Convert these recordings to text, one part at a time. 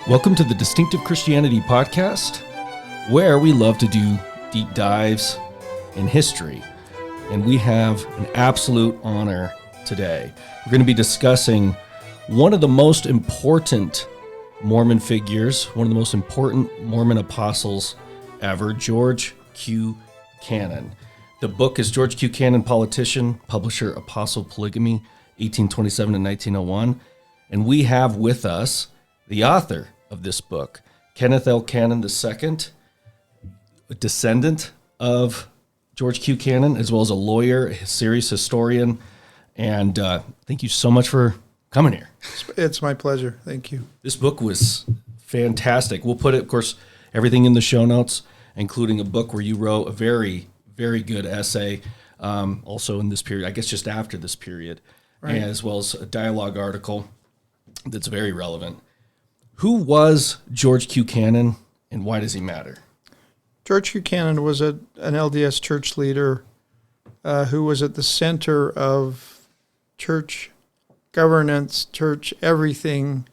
Welcome to the Distinctive Christianity Podcast, where we love to do deep dives in history. And we have an absolute honor today. We're going to be discussing one of the most important Mormon figures, one of the most important Mormon apostles ever, George Q. Cannon. The book is George Q. Cannon, Politician, Publisher, Apostle, Polygamy, 1827 to 1901. And we have with us the author of this book, Kenneth L. Cannon II, a descendant of George Q. Cannon, as well as a lawyer, a serious historian. And thank you so much for coming here. It's my pleasure. Thank you. This book was fantastic. We'll put, of course, everything in the show notes, including a book where you wrote a very, very good essay, also in this period, I guess just after this period, right, as well as a dialogue article that's very relevant. Who was George Q. Cannon, and why does he matter? George Q. Cannon was an LDS church leader who was at the center of church governance, church everything.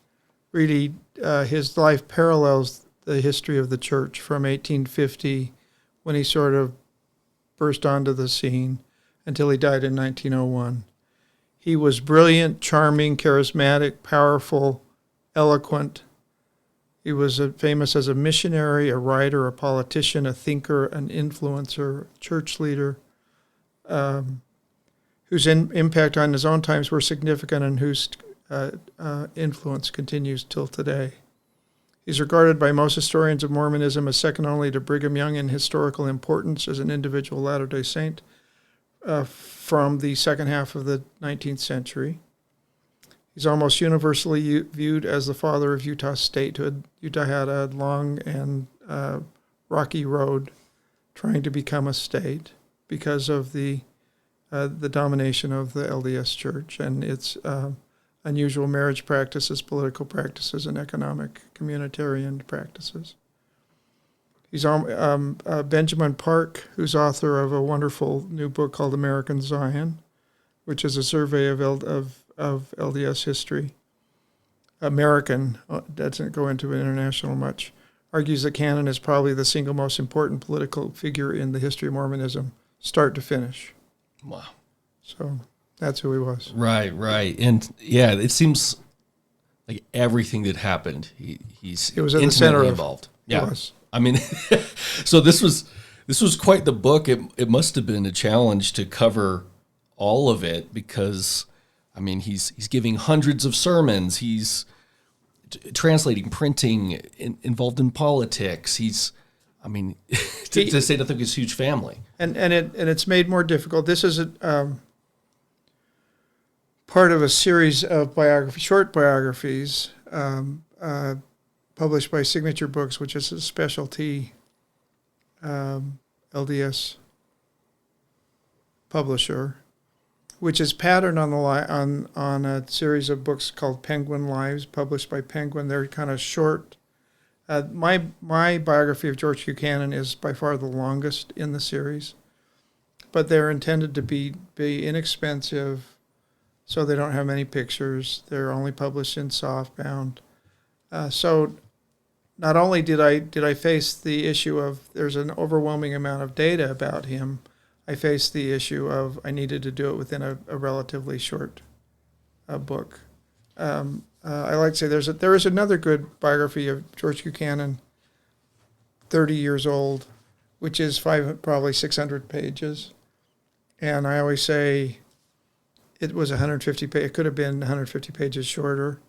Really, his life parallels the history of the church from 1850, when he sort of burst onto the scene, until he died in 1901. He was brilliant, charming, charismatic, powerful, eloquent. He was famous as a missionary, a writer, a politician, a thinker, an influencer, church leader, whose impact on his own times were significant and whose influence continues till today. He's regarded by most historians of Mormonism as second only to Brigham Young in historical importance as an individual Latter-day Saint from the second half of the 19th century. He's almost universally viewed as the father of Utah Statehood. Utah had a long and rocky road trying to become a state because of the domination of the LDS Church and its unusual marriage practices, political practices, and economic communitarian practices. He's Benjamin Park, who's author of a wonderful new book called American Zion, which is a survey of LDS history. American, doesn't go into international much, argues that Cannon is probably the single most important political figure in the history of Mormonism, start to finish. Wow. So that's who he was. Right. And yeah, it seems like everything that happened, he's it was at the center involved. Yeah. It was. I mean, so this was quite the book. It must have been a challenge to cover all of it because, I mean, he's giving hundreds of sermons. He's translating, printing, involved in politics. He's, I mean, to say nothing of his huge family. And it's made more difficult. This is part of a series of short biographies published by Signature Books, which is a specialty LDS publisher, which is patterned on a series of books called Penguin Lives, published by Penguin. They're kind of short. My biography of George Q. Cannon is by far the longest in the series, but they're intended to be inexpensive, so they don't have many pictures. They're only published in softbound. So not only did I face the issue of there's an overwhelming amount of data about him, I faced the issue of I needed to do it within a relatively short book. I like to say there is another good biography of George Q. Cannon, 30 years old, which is probably 600 pages. And I always say it was 150 pages. It could have been 150 pages shorter.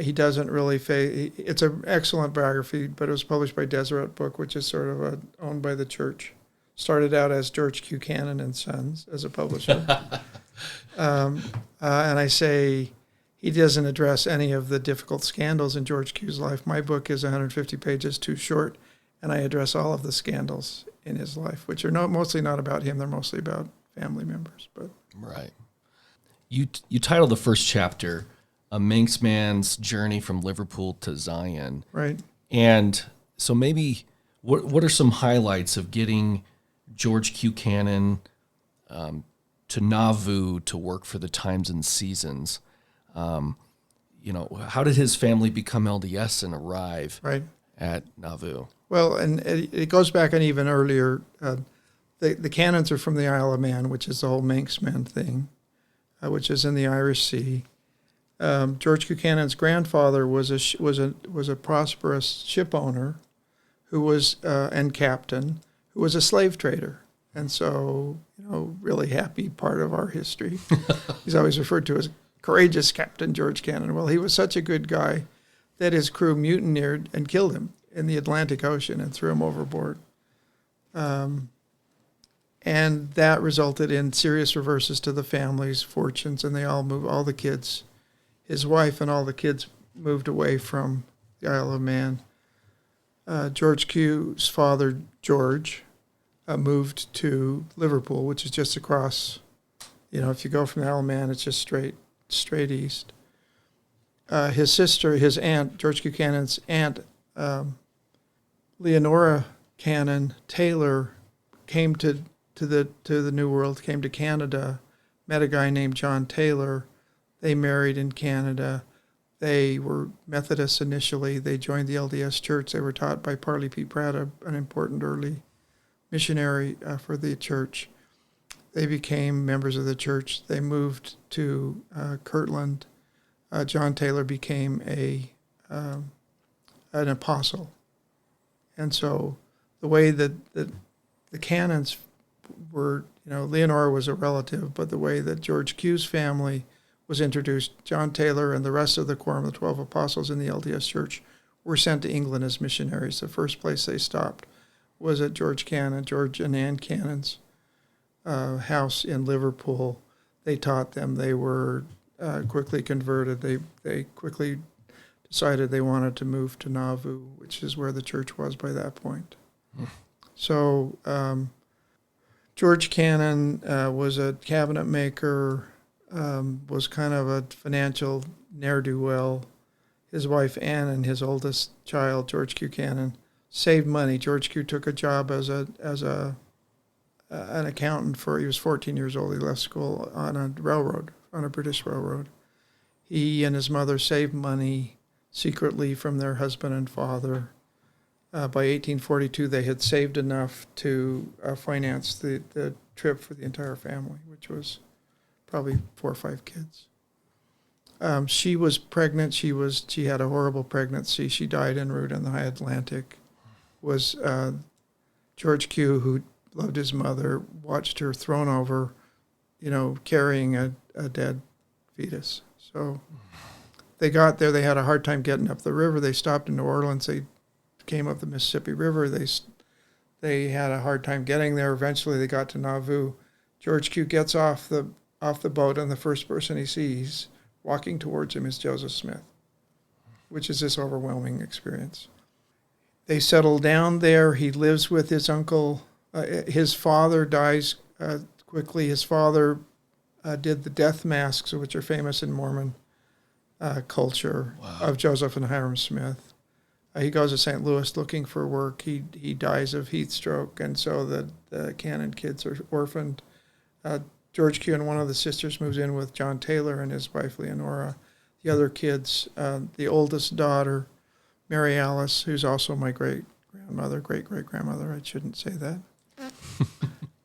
He doesn't really it's an excellent biography, but it was published by Deseret Book, which is sort of owned by the church. Started out as George Q. Cannon and Sons as a publisher. And I say he doesn't address any of the difficult scandals in George Q's life. My book is 150 pages too short, and I address all of the scandals in his life, which are mostly not about him. They're mostly about family members. But right. You titled the first chapter, A Manx Man's Journey from Liverpool to Zion. Right. And so maybe what are some highlights of getting George Q. Cannon to Nauvoo to work for the Times and Seasons? how did his family become LDS and arrive Right. at Nauvoo? Well, and it goes back an even earlier. The canons are from the Isle of Man, which is the whole Manxmen thing, which is in the Irish Sea. George Buchanan's grandfather was a prosperous ship owner, who was and captain, who was a slave trader, and so really happy part of our history. He's always referred to as courageous Captain George Buchanan. Well, he was such a good guy that his crew mutineered and killed him in the Atlantic Ocean and threw him overboard. And that resulted in serious reverses to the family's fortunes, and they all the kids, his wife and all the kids moved away from the Isle of Man. George Q's father, George, moved to Liverpool, which is just across, if you go from the Isle of Man, it's just straight east. His sister, his aunt, George Buchanan's aunt, Leonora Cannon Taylor, came to the New World, came to Canada, met a guy named John Taylor. They married in Canada. They were Methodists initially. They joined the LDS Church. They were taught by Parley Pratt, an important early missionary for the church. They became members of the church. They moved to Kirtland. John Taylor became an apostle. And so the way that the canons were, Leonora was a relative, but the way that George Q's family was introduced, John Taylor and the rest of the quorum of the 12 apostles in the LDS Church were sent to England as missionaries. The first place they stopped was at George and Anne Cannon's house in Liverpool. They taught them. They were quickly converted. They quickly decided they wanted to move to Nauvoo, which is where the church was by that point. So George Cannon was a cabinet maker, was kind of a financial ne'er-do-well. His wife Anne and his oldest child, George Q. Cannon, saved money. George Q. took a job as an accountant he was 14 years old. He left school on a British railroad. He and his mother saved money secretly from their husband and father. By 1842, they had saved enough to finance the trip for the entire family, which was probably 4 or 5 kids. She was pregnant. She had a horrible pregnancy. She died en route in the high Atlantic. Was George Q., who loved his mother, watched her thrown over, carrying a dead fetus. So they got there. They had a hard time getting up the river. They stopped in New Orleans. They came up the Mississippi River. They had a hard time getting there. Eventually, they got to Nauvoo. George Q. gets off the boat, and the first person he sees walking towards him is Joseph Smith, which is this overwhelming experience. They settle down there. He lives with his uncle. His father dies quickly. His father did the death masks, which are famous in Mormon culture, of Joseph and Hiram Smith. He goes to St. Louis looking for work. He dies of heat stroke, and so the Cannon kids are orphaned. George Q. and one of the sisters moves in with John Taylor and his wife Leonora. The other kids, the oldest daughter, Mary Alice, who's also my great-great-grandmother, I shouldn't say that.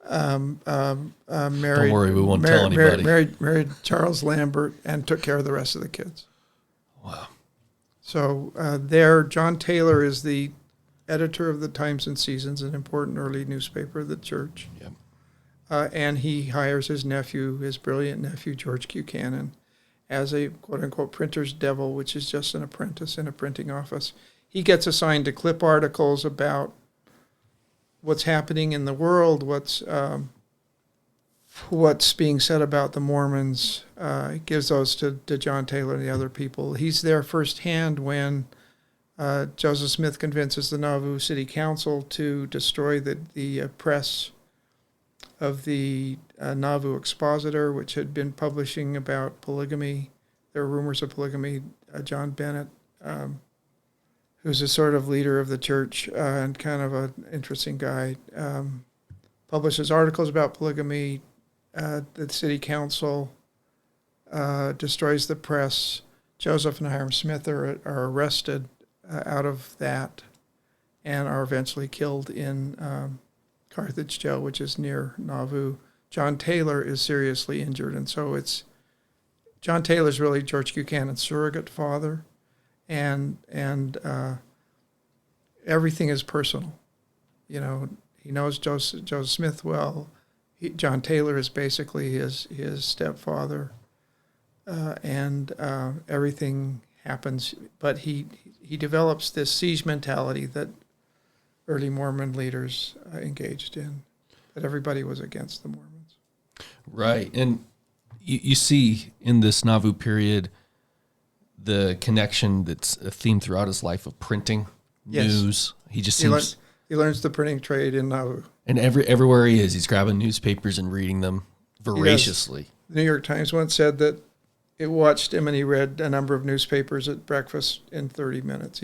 Don't worry, we won't tell anybody. Married Charles Lambert and took care of the rest of the kids. Wow. So John Taylor is the editor of the Times and Seasons, an important early newspaper of the church. Yep. And he hires his brilliant nephew, George Q. Cannon, as a quote-unquote printer's devil, which is just an apprentice in a printing office. He gets assigned to clip articles about what's happening in the world, what's being said about the Mormons. He gives those to John Taylor and the other people. He's there firsthand when Joseph Smith convinces the Nauvoo City Council to destroy the press of the Nauvoo Expositor, which had been publishing about polygamy. There were rumors of polygamy. John Bennett, who's a sort of leader of the church and kind of an interesting guy, publishes articles about polygamy. The city council destroys the press. Joseph and Hiram Smith are arrested out of that and are eventually killed in Carthage jail, which is near Nauvoo. John Taylor is seriously injured, and so John Taylor's really George Buchanan's surrogate father, and everything is personal. You know, he knows Joseph Smith well. John Taylor is basically his stepfather, and everything happens. But he develops this siege mentality that early Mormon leaders engaged in, that everybody was against the Mormons. Right. And you see in this Nauvoo period the connection that's a theme throughout his life of printing, news. He just seems... He learns the printing trade in Nauvoo. And everywhere he is, he's grabbing newspapers and reading them voraciously. The New York Times once said that it watched him and he read a number of newspapers at breakfast in 30 minutes.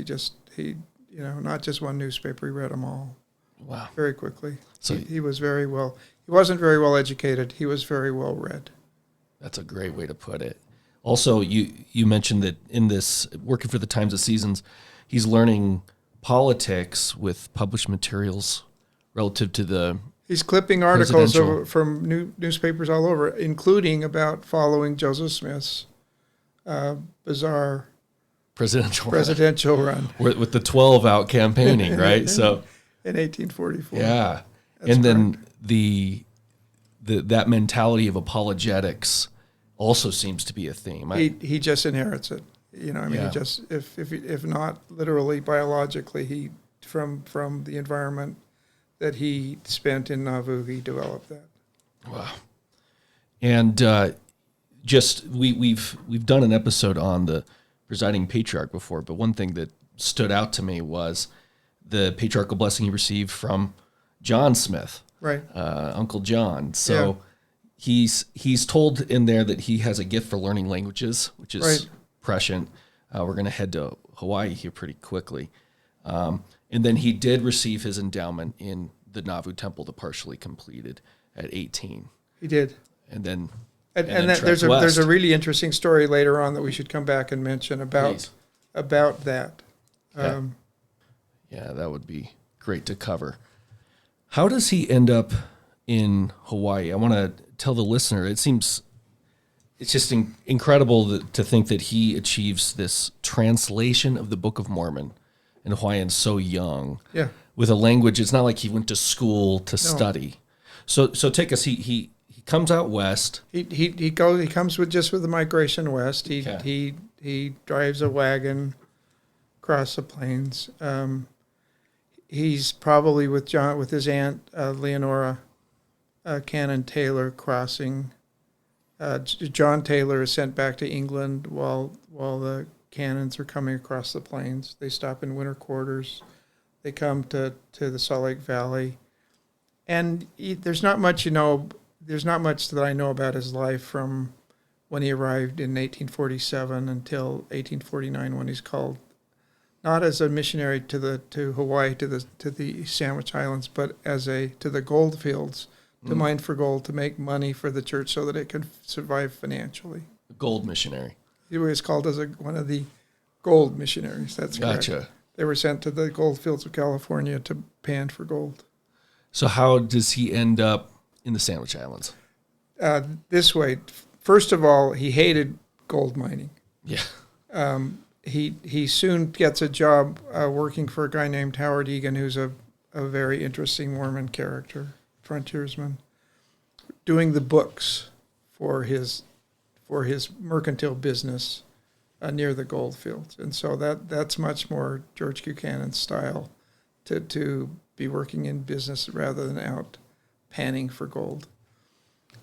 He not just one newspaper, he read them all. Wow. Very quickly. So he was very well, he wasn't very well educated. He was very well read. That's a great way to put it. Also, you mentioned that in this, working for the Times of Seasons, he's learning politics with published materials relative to the... He's clipping articles from newspapers all over, including about following Joseph Smith's bizarre presidential run. With the 12 out campaigning, right? So in 1844. Yeah. That's and correct. then that mentality of apologetics also seems to be a theme. He just inherits it. You know, I mean, he just, if not literally biologically, he from the environment that he spent in Nauvoo, he developed that. Wow. And we've done an episode on the presiding patriarch before, but one thing that stood out to me was the patriarchal blessing he received from John Smith, right? Uncle John. So he's told in there that he has a gift for learning languages, which is prescient. We're going to head to Hawaii here pretty quickly. And then he did receive his endowment in the Nauvoo Temple, the partially completed at 18. He did. And then there's a really interesting story later on that we should come back and mention about that. Yeah, that would be great to cover. How does he end up in Hawaii? I want to tell the listener, it's just incredible to think that he achieves this translation of the Book of Mormon in Hawaiian so young. Yeah. With a language, it's not like he went to school to study. So take us. He comes out west. He comes with the migration west. He drives a wagon across the plains. He's probably with his aunt Leonora Cannon Taylor crossing. John Taylor is sent back to England while the Cannons are coming across the plains. They stop in winter quarters. They come to the Salt Lake Valley, and there's not much that I know about his life from when he arrived in 1847 until 1849, when he's called not as a missionary to Hawaii, to the Sandwich Islands, but to the gold fields, to mine for gold, to make money for the church so that it could survive financially. Gold missionary. He was called as one of the gold missionaries. That's correct. Gotcha. They were sent to the gold fields of California to pan for gold. So how does he end up in the Sandwich Islands? This way. First of all, he hated gold mining. Yeah. He soon gets a job working for a guy named Howard Egan, who's a very interesting Mormon character, frontiersman, doing the books for his mercantile business near the gold fields. And so that's much more George Buchanan's style, to be working in business rather than out panning for gold.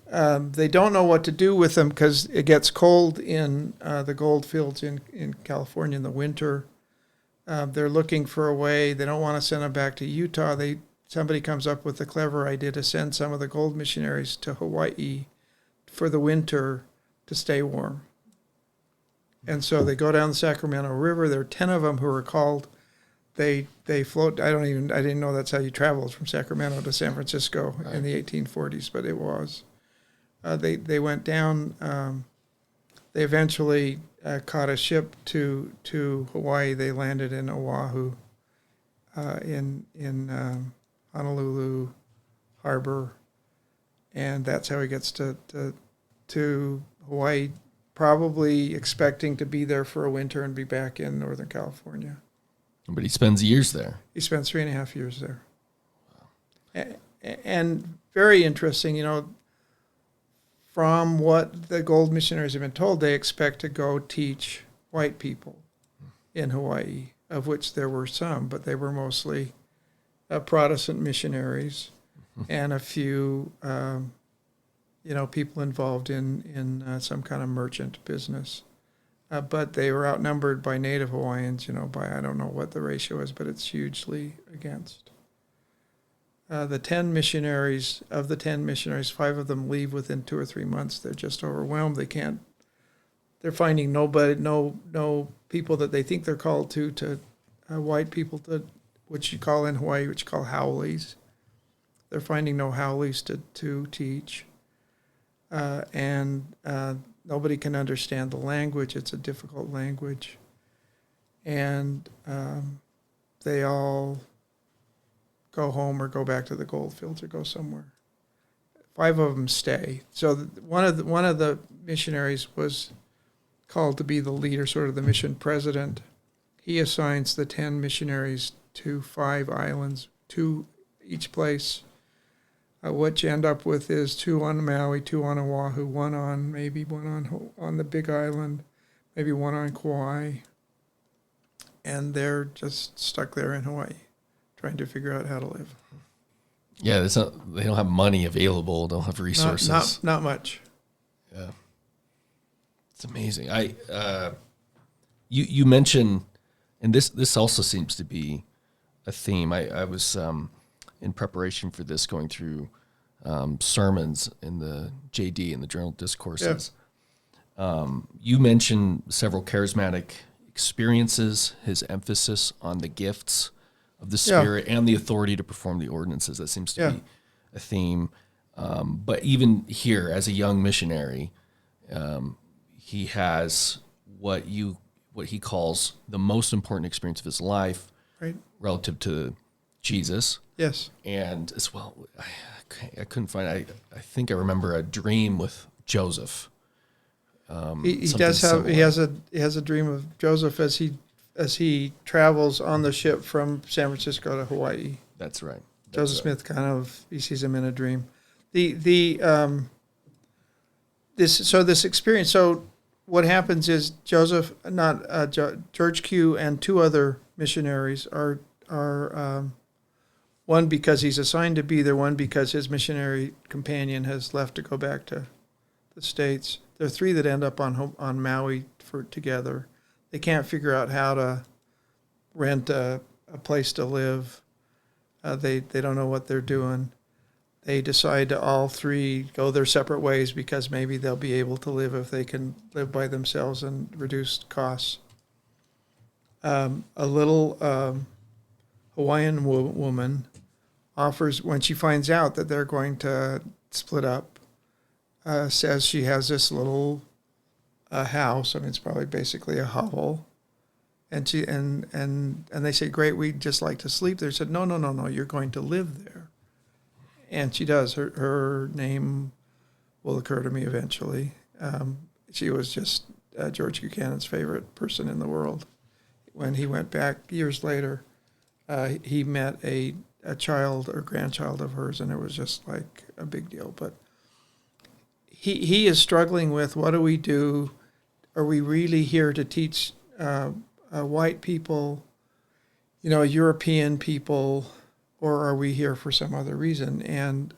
They don't know what to do with him because it gets cold in the gold fields in California in the winter. They're looking for a way. They don't want to send him back to Utah. Somebody comes up with the clever idea to send some of the gold missionaries to Hawaii for the winter to stay warm. And so they go down the Sacramento River. There are 10 of them who are called. They float. I didn't know that's how you traveled from Sacramento to San Francisco in the 1840s, but it was. They went down. They eventually caught a ship to Hawaii. They landed in Oahu, in Honolulu Harbor, and that's how he gets to Hawaii, probably expecting to be there for a winter and be back in Northern California. But he spends years there. He spent 3.5 years there. Wow. And very interesting, from what the gold missionaries have been told, they expect to go teach white people in Hawaii, of which there were some, but they were mostly Protestant missionaries and a few, people involved in some kind of merchant business. But they were outnumbered by native Hawaiians, by, I don't know what the ratio is, but it's hugely against. The 10 missionaries, 5 of them leave within 2 or 3 months. They're just overwhelmed. They're finding no people that they think they're called to white people, which you call in Hawaii, which you call haulis. They're finding no haulis to teach. And nobody can understand the language. It's a difficult language. And they all go home or go back to the gold fields or go somewhere. 5 of them stay. So one of the missionaries was called to be the leader, sort of the mission president. He assigns the 10 missionaries to 5 islands, 2 each place. What you end up with is 2 on Maui, 2 on Oahu, one on the Big Island, maybe 1 on Kauai, and they're just stuck there in Hawaii, trying to figure out how to live. Yeah, they don't have money available. Don't have resources. Not much. Yeah, it's amazing. You mentioned, and this also seems to be a theme. I was in preparation for this going through sermons in the JD in the Journal of Discourses. Yeah. You mentioned several charismatic experiences, his emphasis on the gifts of the Spirit and the authority to perform the ordinances. That seems to be a theme. But even here, as a young missionary, he has what he calls the most important experience of his life, right, relative to Jesus. Yes. And as well, I couldn't find. I think I remember a dream with Joseph. He does have. Similar. He has a dream of Joseph as he travels on the ship from San Francisco to Hawaii. That's right. Joseph Smith he sees him in a dream. This experience. So what happens is George Q and 2 other missionaries are one because he's assigned to be there, one because his missionary companion has left to go back to the States. There are 3 that end up on Maui together. They can't figure out how to rent a place to live. They don't know what they're doing. They decide to all 3 go their separate ways because maybe they'll be able to live if they can live by themselves and reduce costs. A little Hawaiian woman offers, when she finds out that they're going to split up, says she has this little house. I mean, it's probably basically a hovel. And she and they say, "Great, we'd just like to sleep there." She said, No, you're going to live there. And she does. Her name will occur to me eventually. She was just George Buchanan's favorite person in the world. When he went back years later, he met a child or grandchild of hers, and it was just like a big deal. But he is struggling with, what do we do? Are we really here to teach white people, European people, or are we here for some other reason? And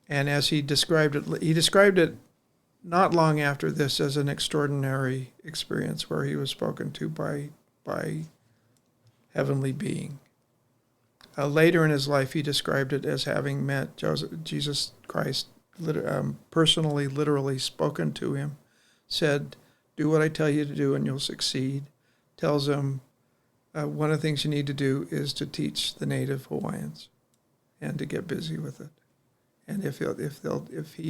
as he described it not long after this as an extraordinary experience where he was spoken to by heavenly being. Later in his life, he described it as having met Jesus Christ, personally, literally spoken to him, said, "Do what I tell you to do and you'll succeed." Tells him, one of the things you need to do is to teach the native Hawaiians and to get busy with it. And if he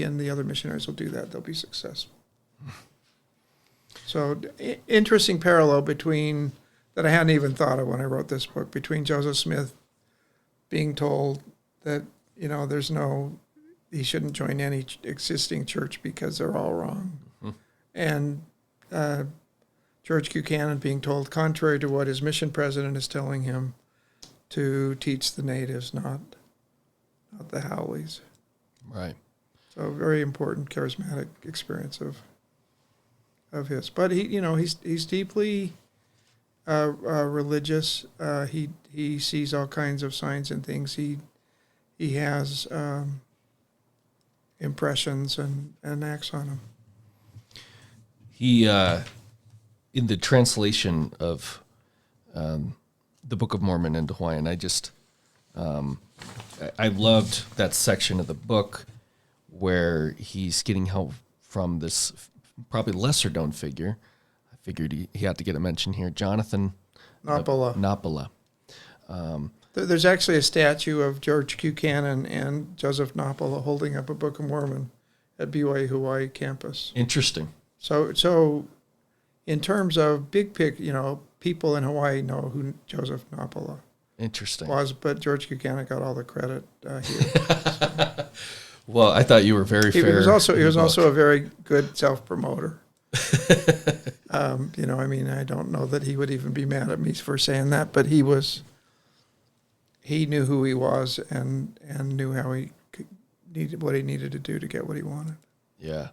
and the other missionaries will do that, they'll be successful. So interesting parallel between that I hadn't even thought of when I wrote this book, between Joseph Smith being told that, he shouldn't join any existing church because they're all wrong. Mm-hmm. And George Buchanan being told, contrary to what his mission president is telling him, to teach the natives, not the Howleys. Right. So very important charismatic experience of his. But he's deeply religious. He sees all kinds of signs and things. He has impressions and acts on them. He in the translation of the Book of Mormon into Hawaiian, I loved that section of the book where he's getting help from this probably lesser known figure. I figured he had to get a mention here, Jonathan Napala. There's actually a statue of George Buchanan and Joseph Napala holding up a Book of Mormon at BYU Hawaii campus. Interesting. So in terms of big people in Hawaii know who Joseph Napala was, but George Buchanan got all the credit here. So. Well, I thought you were very fair. He was also a very good self-promoter. I don't know that he would even be mad at me for saying that, but he knew who he was and knew how what he needed to do to get what he wanted. Yeah.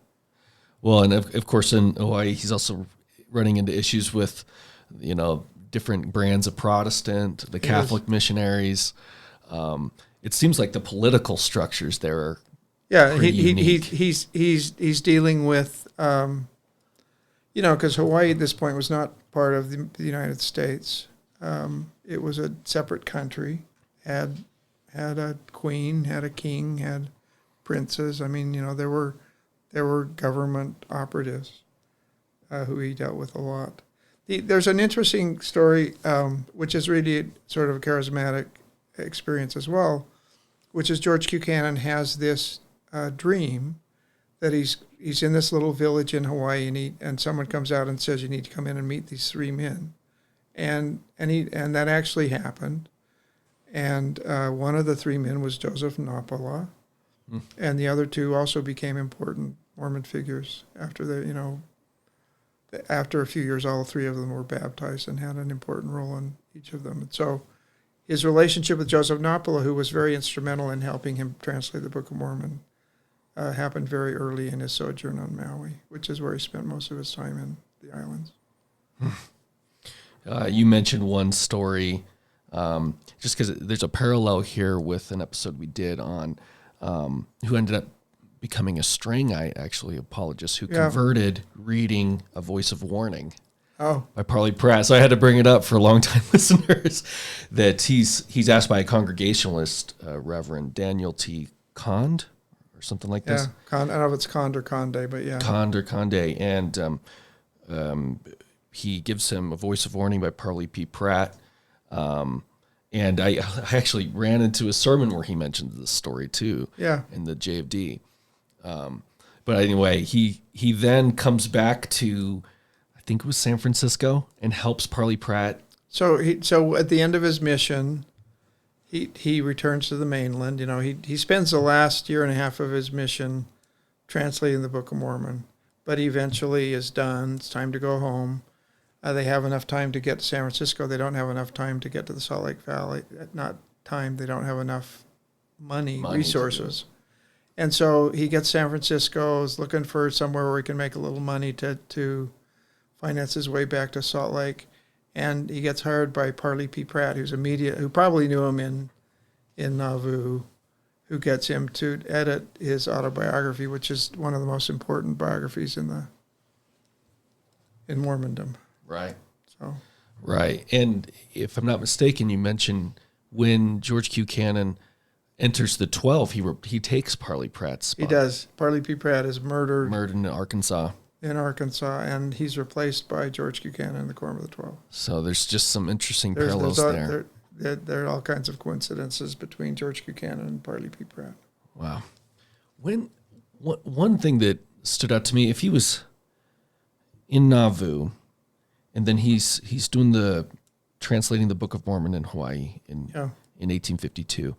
Well, and of course in Hawaii, he's also running into issues with, different brands of Protestant, the Catholic missionaries. It seems like the political structures there are he's dealing with, because Hawaii at this point was not part of the United States. It was a separate country, had a queen, had a king, had princes. There were government operatives who he dealt with a lot. There's an interesting story, which is really sort of a charismatic experience as well, which is George Buchanan has this dream that he's in this little village in Hawaii, and someone comes out and says, you need to come in and meet these three men, and that actually happened, and one of the three men was Joseph Napala, and the other two also became important Mormon figures after a few years. All three of them were baptized and had an important role in each of them. And so his relationship with Joseph Napala, who was very instrumental in helping him translate the Book of Mormon, happened very early in his sojourn on Maui, which is where he spent most of his time in the islands. You mentioned one story, just because there's a parallel here with an episode we did on who ended up becoming a straying apologist who converted reading A Voice of Warning by Parley Pratt. So I had to bring it up for long-time listeners that he's asked by a Congregationalist, Reverend Daniel T. Cond, or something like this. I don't know if it's Cond or Conde, but yeah. Cond or Conde. And he gives him A Voice of Warning by Parley P. Pratt. And I actually ran into a sermon where he mentioned this story too. Yeah. In the JFD. But anyway, he then comes back to, I think it was San Francisco, and helps Parley Pratt. So at the end of his mission, he returns to the mainland. He spends the last year and a half of his mission translating the Book of Mormon, but he eventually is done. It's time to go home. They have enough time to get to San Francisco. They don't have enough time to get to the Salt Lake Valley. Not time. They don't have enough money resources. And so he gets San Francisco, is looking for somewhere where he can make a little money to finance his way back to Salt Lake. And he gets hired by Parley P. Pratt, who probably knew him in Nauvoo, who gets him to edit his autobiography, which is one of the most important biographies in Mormondom. Right. So. Right. And if I'm not mistaken, you mentioned when George Buchanan enters the 12, he takes Parley Pratt's spot. He does. Parley P. Pratt is murdered in Arkansas. And he's replaced by George Buchanan in the Quorum of the 12. So there's just some interesting parallels there. There are all kinds of coincidences between George Buchanan and Parley P. Pratt. Wow. One thing that stood out to me, if he was in Nauvoo, and then he's doing translating the Book of Mormon in Hawaii in 1852.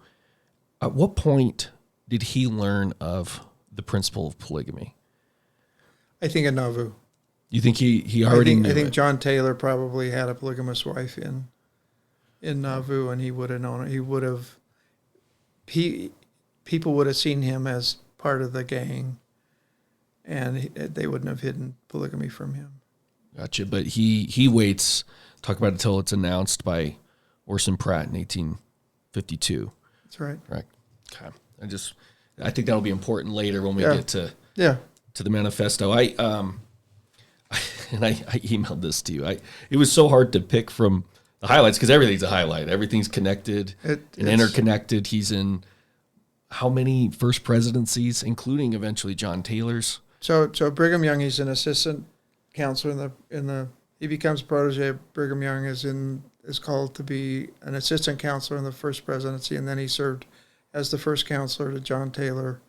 At what point did he learn of the principle of polygamy? I think in Nauvoo. You think he already knew I think it? John Taylor probably had a polygamous wife in Nauvoo, and he would have known it. People would have seen him as part of the gang, and they wouldn't have hidden polygamy from him. Gotcha. But he waits, talk about it until it's announced by Orson Pratt in 1852. That's right. Right. Okay. I think that'll be important later when we get to the manifesto. I emailed this to you. It was so hard to pick from the highlights because everything's a highlight. Everything's connected and interconnected. He's in how many First Presidencies, including eventually John Taylor's? So Brigham Young, he's an assistant counselor he becomes protege of Brigham Young, is called to be an assistant counselor in the First Presidency, and then he served as the first counselor to John Taylor,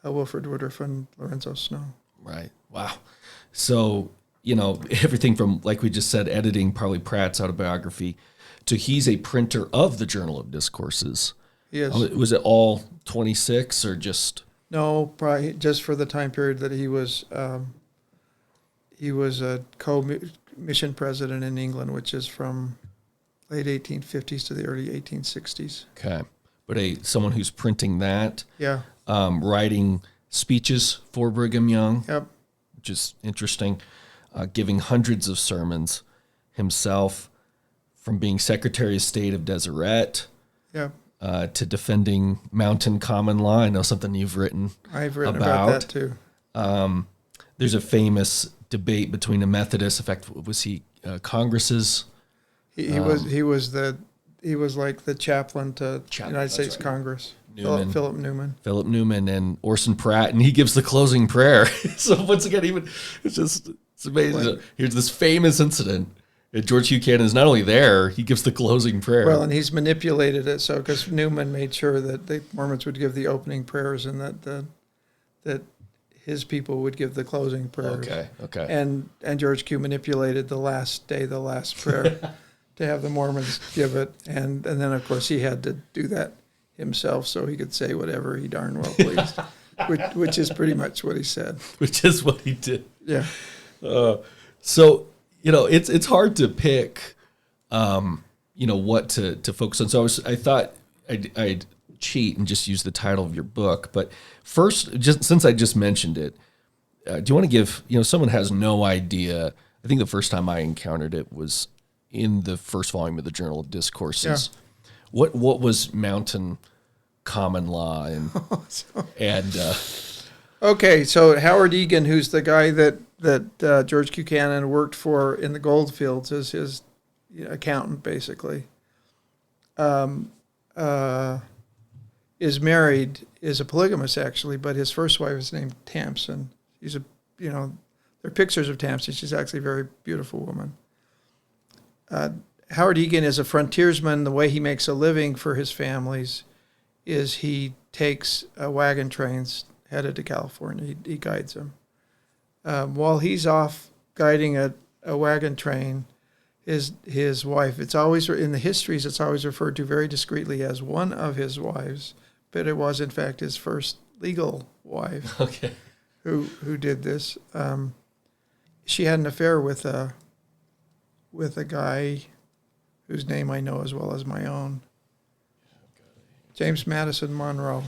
Wilford Woodruff, and Lorenzo Snow. Right. Wow. So, everything from, like we just said, editing Parley Pratt's autobiography to he's a printer of the Journal of Discourses. He is. Was it all 26 or just? No, probably just for the time period that he was a co-mission president in England, which is from late 1850s to the early 1860s. Okay. But someone who's printing that. Yeah. Writing speeches for Brigham Young. Yep. Which is interesting. Giving hundreds of sermons himself, from being Secretary of State of Deseret. Yep. To defending mountain common law. I know something you've written. I've written about that too. There's a famous debate between a Methodist. In fact, was he Congress's? He was like the chaplain to United States Congress. Philip Newman And Orson Pratt, and he gives the closing prayer. So once again, it's amazing. Here's this famous incident. George Hugh Cannon is not only there, he gives the closing prayer. Well, and he's manipulated it so because Newman made sure that the Mormons would give the opening prayers and that his people would give the closing prayers. Okay. And George Q manipulated the last prayer to have the Mormons give it, and then of course he had to do that himself so he could say whatever he darn well pleased, which is pretty much what he said. Which is what he did. Yeah. So. It's hard to pick, what to focus on. So I thought I'd cheat and just use the title of your book. But first, just since I just mentioned it, do you want to give, someone has no idea. I think the first time I encountered it was in the first volume of the Journal of Discourses. Yeah. What was mountain common law Okay, so Howard Egan, who's the guy that George Buchanan worked for in the goldfields, is his accountant, basically. Is married, is a polygamist, actually, but his first wife is named Tamsin. She's there are pictures of Tamsin. She's actually a very beautiful woman. Howard Egan is a frontiersman. The way he makes a living for his families is he takes wagon trains headed to California. He guides them. While he's off guiding a wagon train, his wife, it's always, in the histories, it's always referred to very discreetly as one of his wives, but it was in fact his first legal wife. Okay. Who did this. She had an affair with a guy whose name I know as well as my own. James Madison Monroe.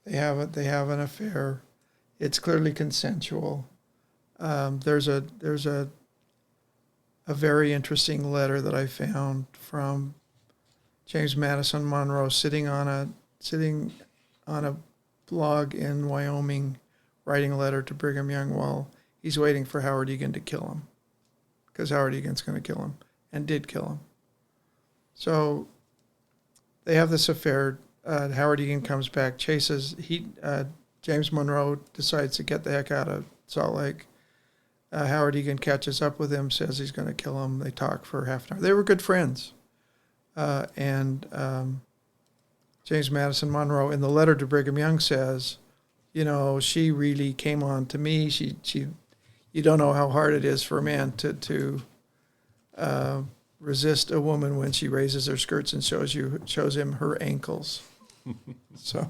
They have an affair. It's clearly consensual. There's a very interesting letter that I found from James Madison Monroe sitting on a log in Wyoming, writing a letter to Brigham Young while he's waiting for Howard Egan to kill him, because Howard Egan's going to kill him, and did kill him. So they have this affair. Howard Egan comes back, James Monroe decides to get the heck out of Salt Lake. Howard Egan catches up with him, says he's going to kill him. They talk for half an hour. They were good friends. And James Madison Monroe, in the letter to Brigham Young, says, she really came on to me. She you don't know how hard it is for a man to resist a woman when she raises her skirts and shows him her ankles. So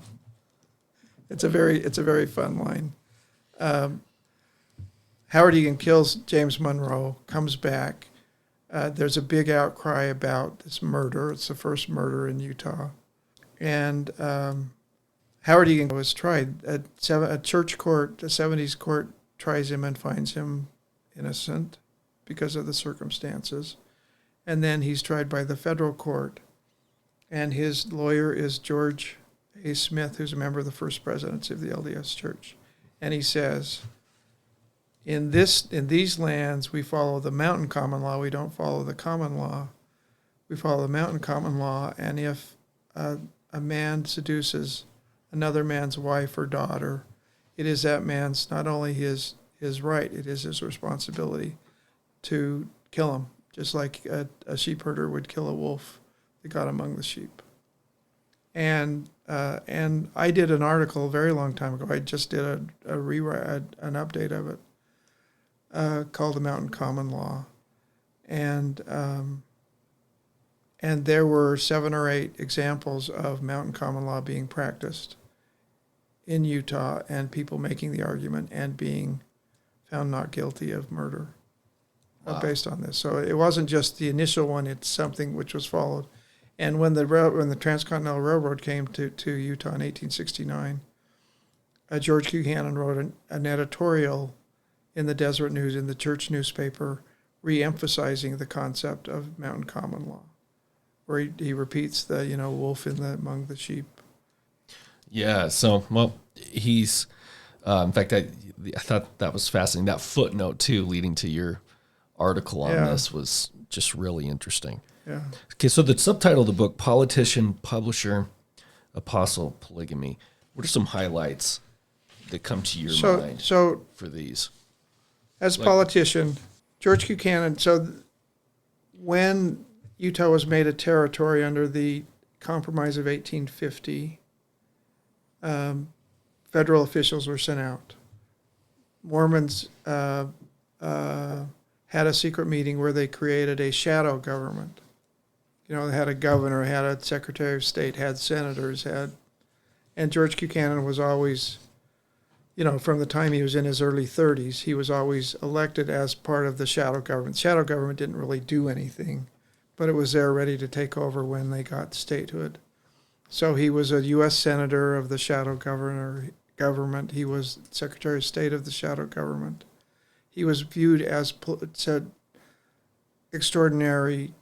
it's a very fun line. Howard Egan kills James Monroe, comes back. There's a big outcry about this murder. It's the first murder in Utah. And Howard Egan was tried. A church court, a 70s court, tries him and finds him innocent because of the circumstances. And then he's tried by the federal court. And his lawyer is George A. Smith, who's a member of the First Presidency of the LDS Church. And he says, in these lands, we follow the mountain common law. We don't follow the common law. We follow the mountain common law. And if a man seduces another man's wife or daughter, it is that man's not only his right, it is his responsibility to kill him, just like a sheep herder would kill a wolf that got among the sheep. And I did an article a very long time ago. I just did a rewrite, an update of it, called The Mountain Common Law. And there were 7 or 8 examples of mountain common law being practiced in Utah and people making the argument and being found not guilty of murder. Wow. Based on this. So it wasn't just the initial one, it's something which was followed. And when the Transcontinental Railroad came to Utah in 1869, George Buchanan wrote an editorial in the Deseret News, in the church newspaper, re-emphasizing the concept of mountain common law, where he repeats the, wolf among the sheep. Yeah, so, he's, in fact, I thought that was fascinating. That footnote, too, leading to your article on this was just really interesting. Yeah. Okay, so the subtitle of the book, Politician, Publisher, Apostle, Polygamy. What are some highlights that come to your mind for these? As a politician, George Buchanan, when Utah was made a territory under the Compromise of 1850, federal officials were sent out. Mormons had a secret meeting where they created a shadow government. They had a governor, had a secretary of state, had senators, and George Buchanan was always, from the time he was in his early 30s, he was always elected as part of the shadow government. Shadow government didn't really do anything, but it was there ready to take over when they got statehood. So he was a U.S. senator of the shadow government. He was secretary of state of the shadow government. He was viewed as extraordinary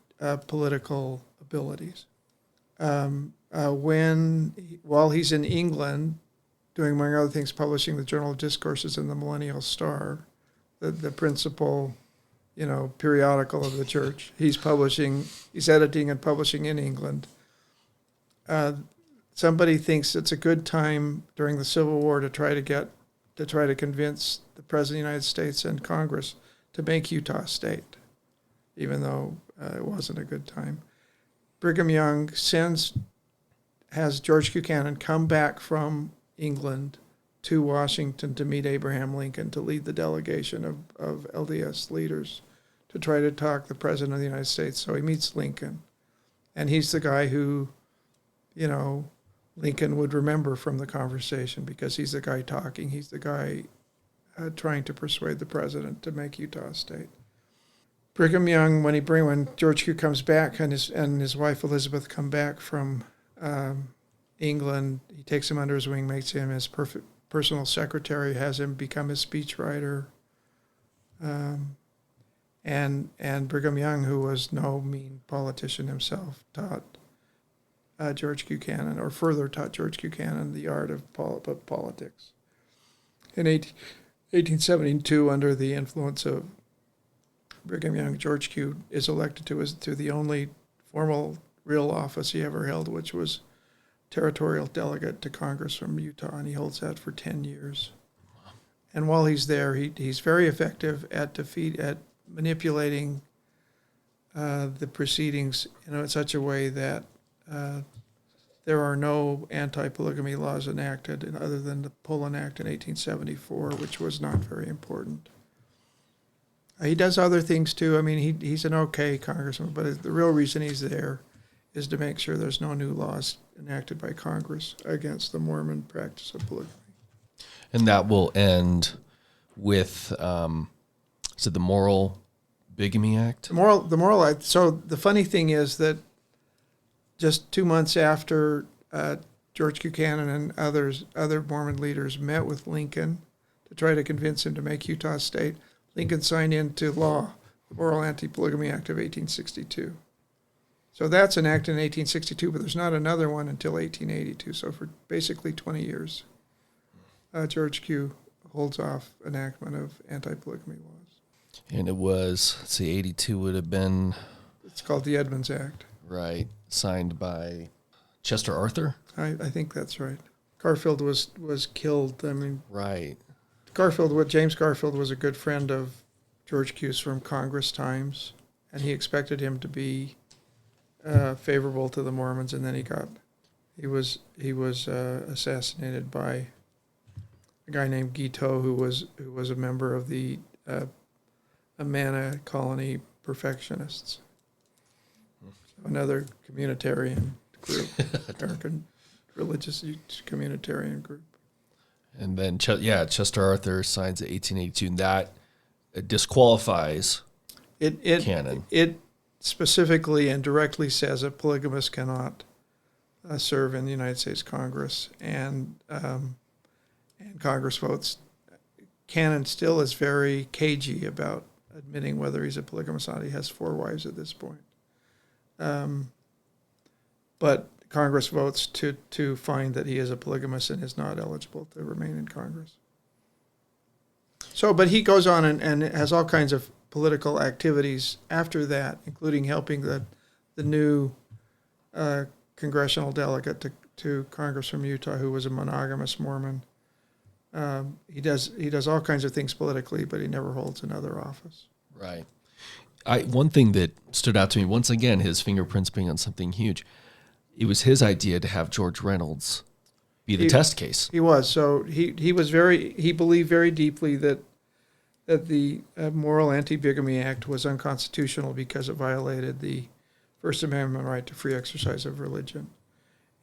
political abilities. While he's in England, doing, among other things, publishing the Journal of Discourses and the Millennial Star, the principal, periodical of the church. He's editing and publishing in England. Somebody thinks it's a good time during the Civil War to try to convince the President of the United States and Congress to make Utah a state, even though it wasn't a good time. Brigham Young has George Buchanan come back from England to Washington to meet Abraham Lincoln, to lead the delegation of LDS leaders to try to talk the President of the United States. So he meets Lincoln, and he's the guy who, Lincoln would remember from the conversation because he's the guy talking. He's the guy trying to persuade the president to make Utah a state. Brigham Young, when George Q comes back and his wife Elizabeth come back from England, he takes him under his wing, makes him his personal secretary, has him become his speechwriter. And Brigham Young, who was no mean politician himself, taught George Buchanan, or further taught George Buchanan the art of politics. In 1872, under the influence of Brigham Young, George Q is elected to the only formal real office he ever held, which was territorial delegate to Congress from Utah, and he holds that for 10 years. And while he's there, he's very effective at manipulating the proceedings in such a way that there are no anti-polygamy laws enacted other than the Poland Act in 1874, which was not very important. He does other things too. I mean, he's an okay congressman, but the real reason he's there is to make sure there's no new laws enacted by Congress against the Mormon practice of polygamy. And that will end with, is it the Moral Bigamy Act? The moral act. So the funny thing is that just 2 months after George Buchanan and other Mormon leaders met with Lincoln to try to convince him to make Utah state, Lincoln signed into law the Moral Anti-Polygamy Act of 1862. So that's enacted in 1862, but there's not another one until 1882. So for basically 20 years, George Q holds off enactment of anti-polygamy laws. And it was, let's see, 82 would have been... It's called the Edmunds Act. Right, signed by Chester Arthur? I think that's right. Garfield was killed. I mean, right. James Garfield was a good friend of George Q's from Congress times, and he expected him to be favorable to the Mormons, and then he was assassinated by a guy named Guiteau, who was a member of the Amana Colony Perfectionists, another communitarian group, American religious communitarian group. And then, Chester Arthur signs it 1882, and that disqualifies canon. It specifically and directly says that polygamists cannot serve in the United States Congress, and Congress votes. Canon still is very cagey about admitting whether he's a polygamist or not. He has 4 wives at this point. But Congress votes to find that he is a polygamist and is not eligible to remain in Congress. So, but he goes on and has all kinds of political activities after that, including helping the new congressional delegate to Congress from Utah, who was a monogamous Mormon. He does all kinds of things politically, but he never holds another office. Right. One thing that stood out to me, once again, his fingerprints being on something huge, it was his idea to have George Reynolds be the test case. He was. So he believed very deeply that the Moral Anti-Bigamy Act was unconstitutional because it violated the First Amendment right to free exercise of religion.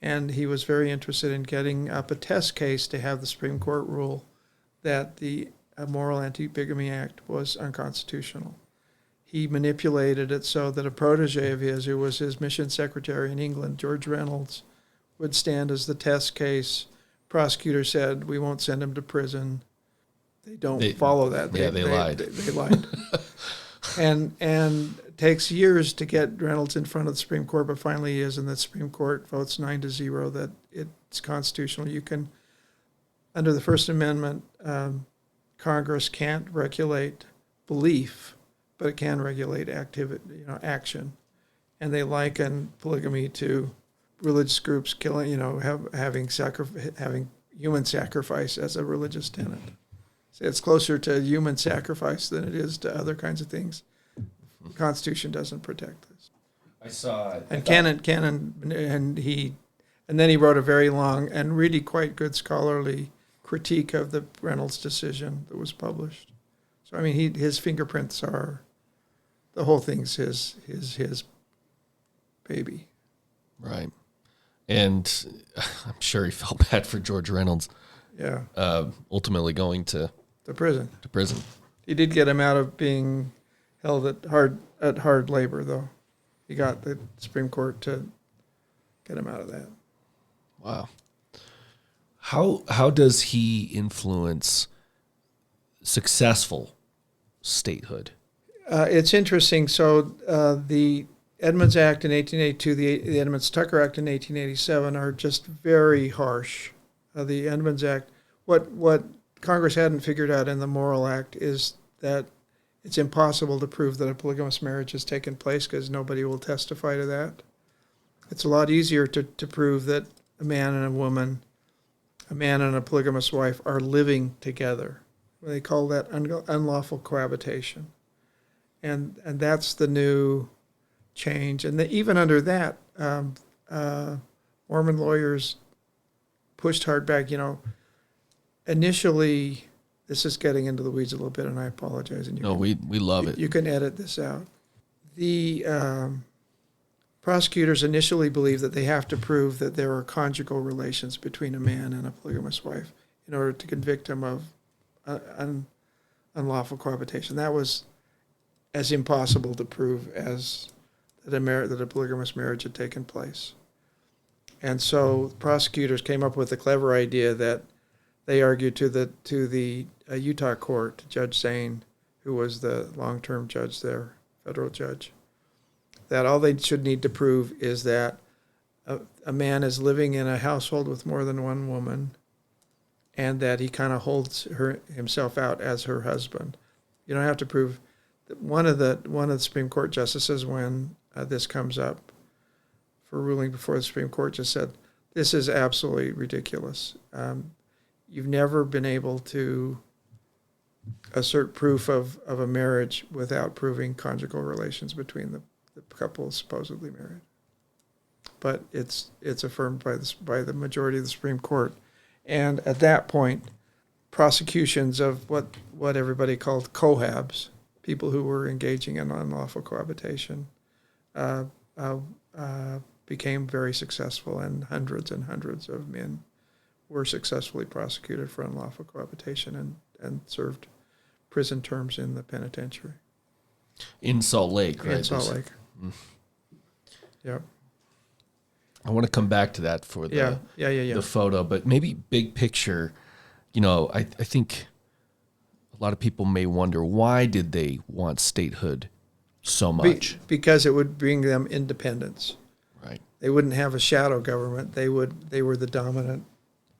And he was very interested in getting up a test case to have the Supreme Court rule that the Moral Anti-Bigamy Act was unconstitutional. He manipulated it so that a protege of his, who was his mission secretary in England, George Reynolds, would stand as the test case. Prosecutor said, we won't send him to prison. They don't follow that. They lied. They lied. And it takes years to get Reynolds in front of the Supreme Court, but finally he is, and the Supreme Court votes 9-0 that it's constitutional. You can, under the First Amendment, Congress can't regulate belief, but it can regulate activity, action. And they liken polygamy to religious groups killing, having human sacrifice as a religious tenet. So it's closer to human sacrifice than it is to other kinds of things. The Constitution doesn't protect this. I saw it. And then he wrote a very long and really quite good scholarly critique of the Reynolds decision that was published. So I mean, his fingerprints are, the whole thing's his baby. Right. And I'm sure he felt bad for George Reynolds. Yeah. Ultimately going to prison. He did get him out of being held at hard labor, though. He got the Supreme Court to get him out of that. Wow. How does he influence successful statehood? It's interesting. So the Edmunds Act in 1882, the Edmunds-Tucker Act in 1887 are just very harsh. The Edmunds Act, what Congress hadn't figured out in the Moral Act is that it's impossible to prove that a polygamous marriage has taken place because nobody will testify to that. It's a lot easier to prove that a man and a woman, a man and a polygamous wife are living together. They call that unlawful cohabitation. And that's the new change. And even under that, Mormon lawyers pushed hard back. Initially, this is getting into the weeds a little bit, and I apologize. And we love it. You can edit this out. The prosecutors initially believe that they have to prove that there are conjugal relations between a man and a polygamous wife in order to convict him of unlawful cohabitation. That was as impossible to prove as that a polygamous marriage had taken place. And so prosecutors came up with a clever idea that they argued to the Utah court, Judge Zane, who was the long-term judge there, federal judge, that all they should need to prove is that a man is living in a household with more than one woman, and that he kind of holds himself out as her husband. You don't have to prove that. One of the Supreme Court justices, when this comes up for ruling before the Supreme Court, just said, "This is absolutely ridiculous. You've never been able to assert proof of a marriage without proving conjugal relations between the couple supposedly married." But it's affirmed by the majority of the Supreme Court. And at that point, prosecutions of what everybody called cohabs, people who were engaging in unlawful cohabitation, became very successful, and hundreds of men were successfully prosecuted for unlawful cohabitation and served prison terms in the penitentiary. In Salt Lake, right? In Salt Lake. Yep. I want to come back to that for the photo, but maybe big picture, I think a lot of people may wonder, why did they want statehood so much? Because it would bring them independence. Right. They wouldn't have a shadow government. They were the dominant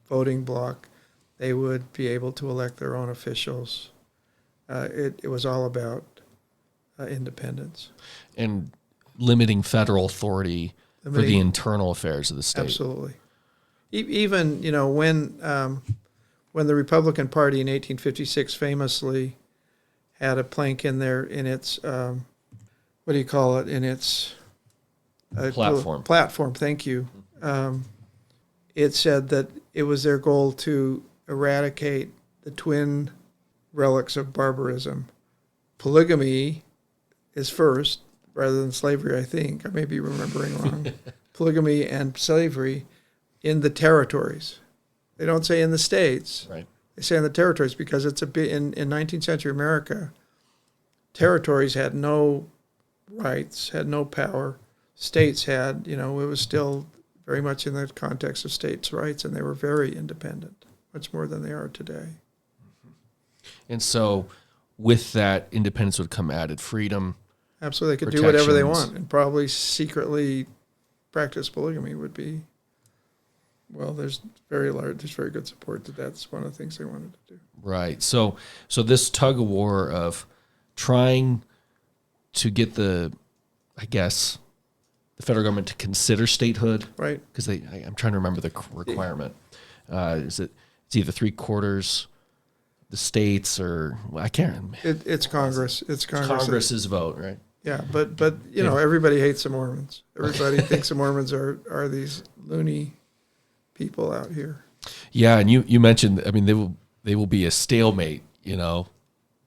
voting bloc. They would be able to elect their own officials. It was all about independence. And limiting federal authority for the internal affairs of the state. Absolutely. Even, when the Republican Party in 1856 famously had a plank in its, in its platform. Platform, thank you. It said that it was their goal to eradicate the twin relics of barbarism. Polygamy is first, rather than slavery, I think. I may be remembering wrong. Polygamy and slavery in the territories. They don't say in the states. Right. They say in the territories because it's a bit in 19th century America, territories had no rights, had no power. States had, it was still very much in the context of states' rights, and they were very independent, much more than they are today. And so with that independence would come added freedom. Absolutely. They could do whatever they want, and probably secretly practice polygamy would be, there's very good support that that's one of the things they wanted to do. Right. So this tug of war of trying to get the federal government to consider statehood. Right. Because I'm trying to remember the requirement. It's either 3/4 the states, or I can't remember. It's Congress. It's Congress. Congress's vote, right? Yeah, but everybody hates the Mormons. Everybody thinks the Mormons are these loony people out here. Yeah, and you mentioned, they will be a stalemate,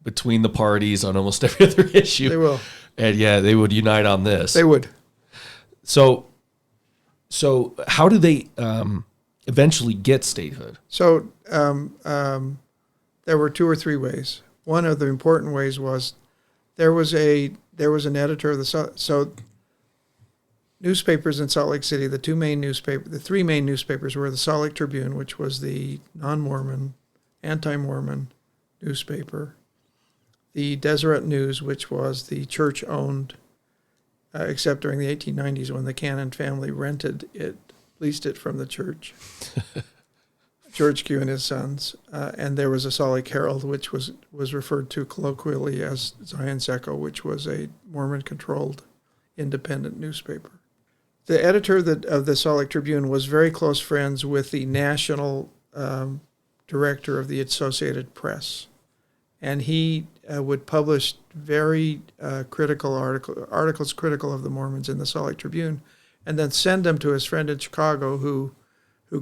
between the parties on almost every other issue. They will. And yeah, they would unite on this. They would. So how do they eventually get statehood? So there were 2 or 3 ways. One of the important ways was there was an editor of the newspapers in Salt Lake City. The 3 main newspapers were the Salt Lake Tribune, which was the non-Mormon, anti-Mormon newspaper, the Deseret News, which was the church-owned, except during the 1890s when the Cannon family leased it from the church. George Q and his sons, and there was a Salt Lake Herald, which was referred to colloquially as Zion's Echo, which was a Mormon-controlled independent newspaper. The editor of the Salt Lake Tribune was very close friends with the national director of the Associated Press, and he would publish very critical articles critical of the Mormons in the Salt Lake Tribune, and then send them to his friend in Chicago who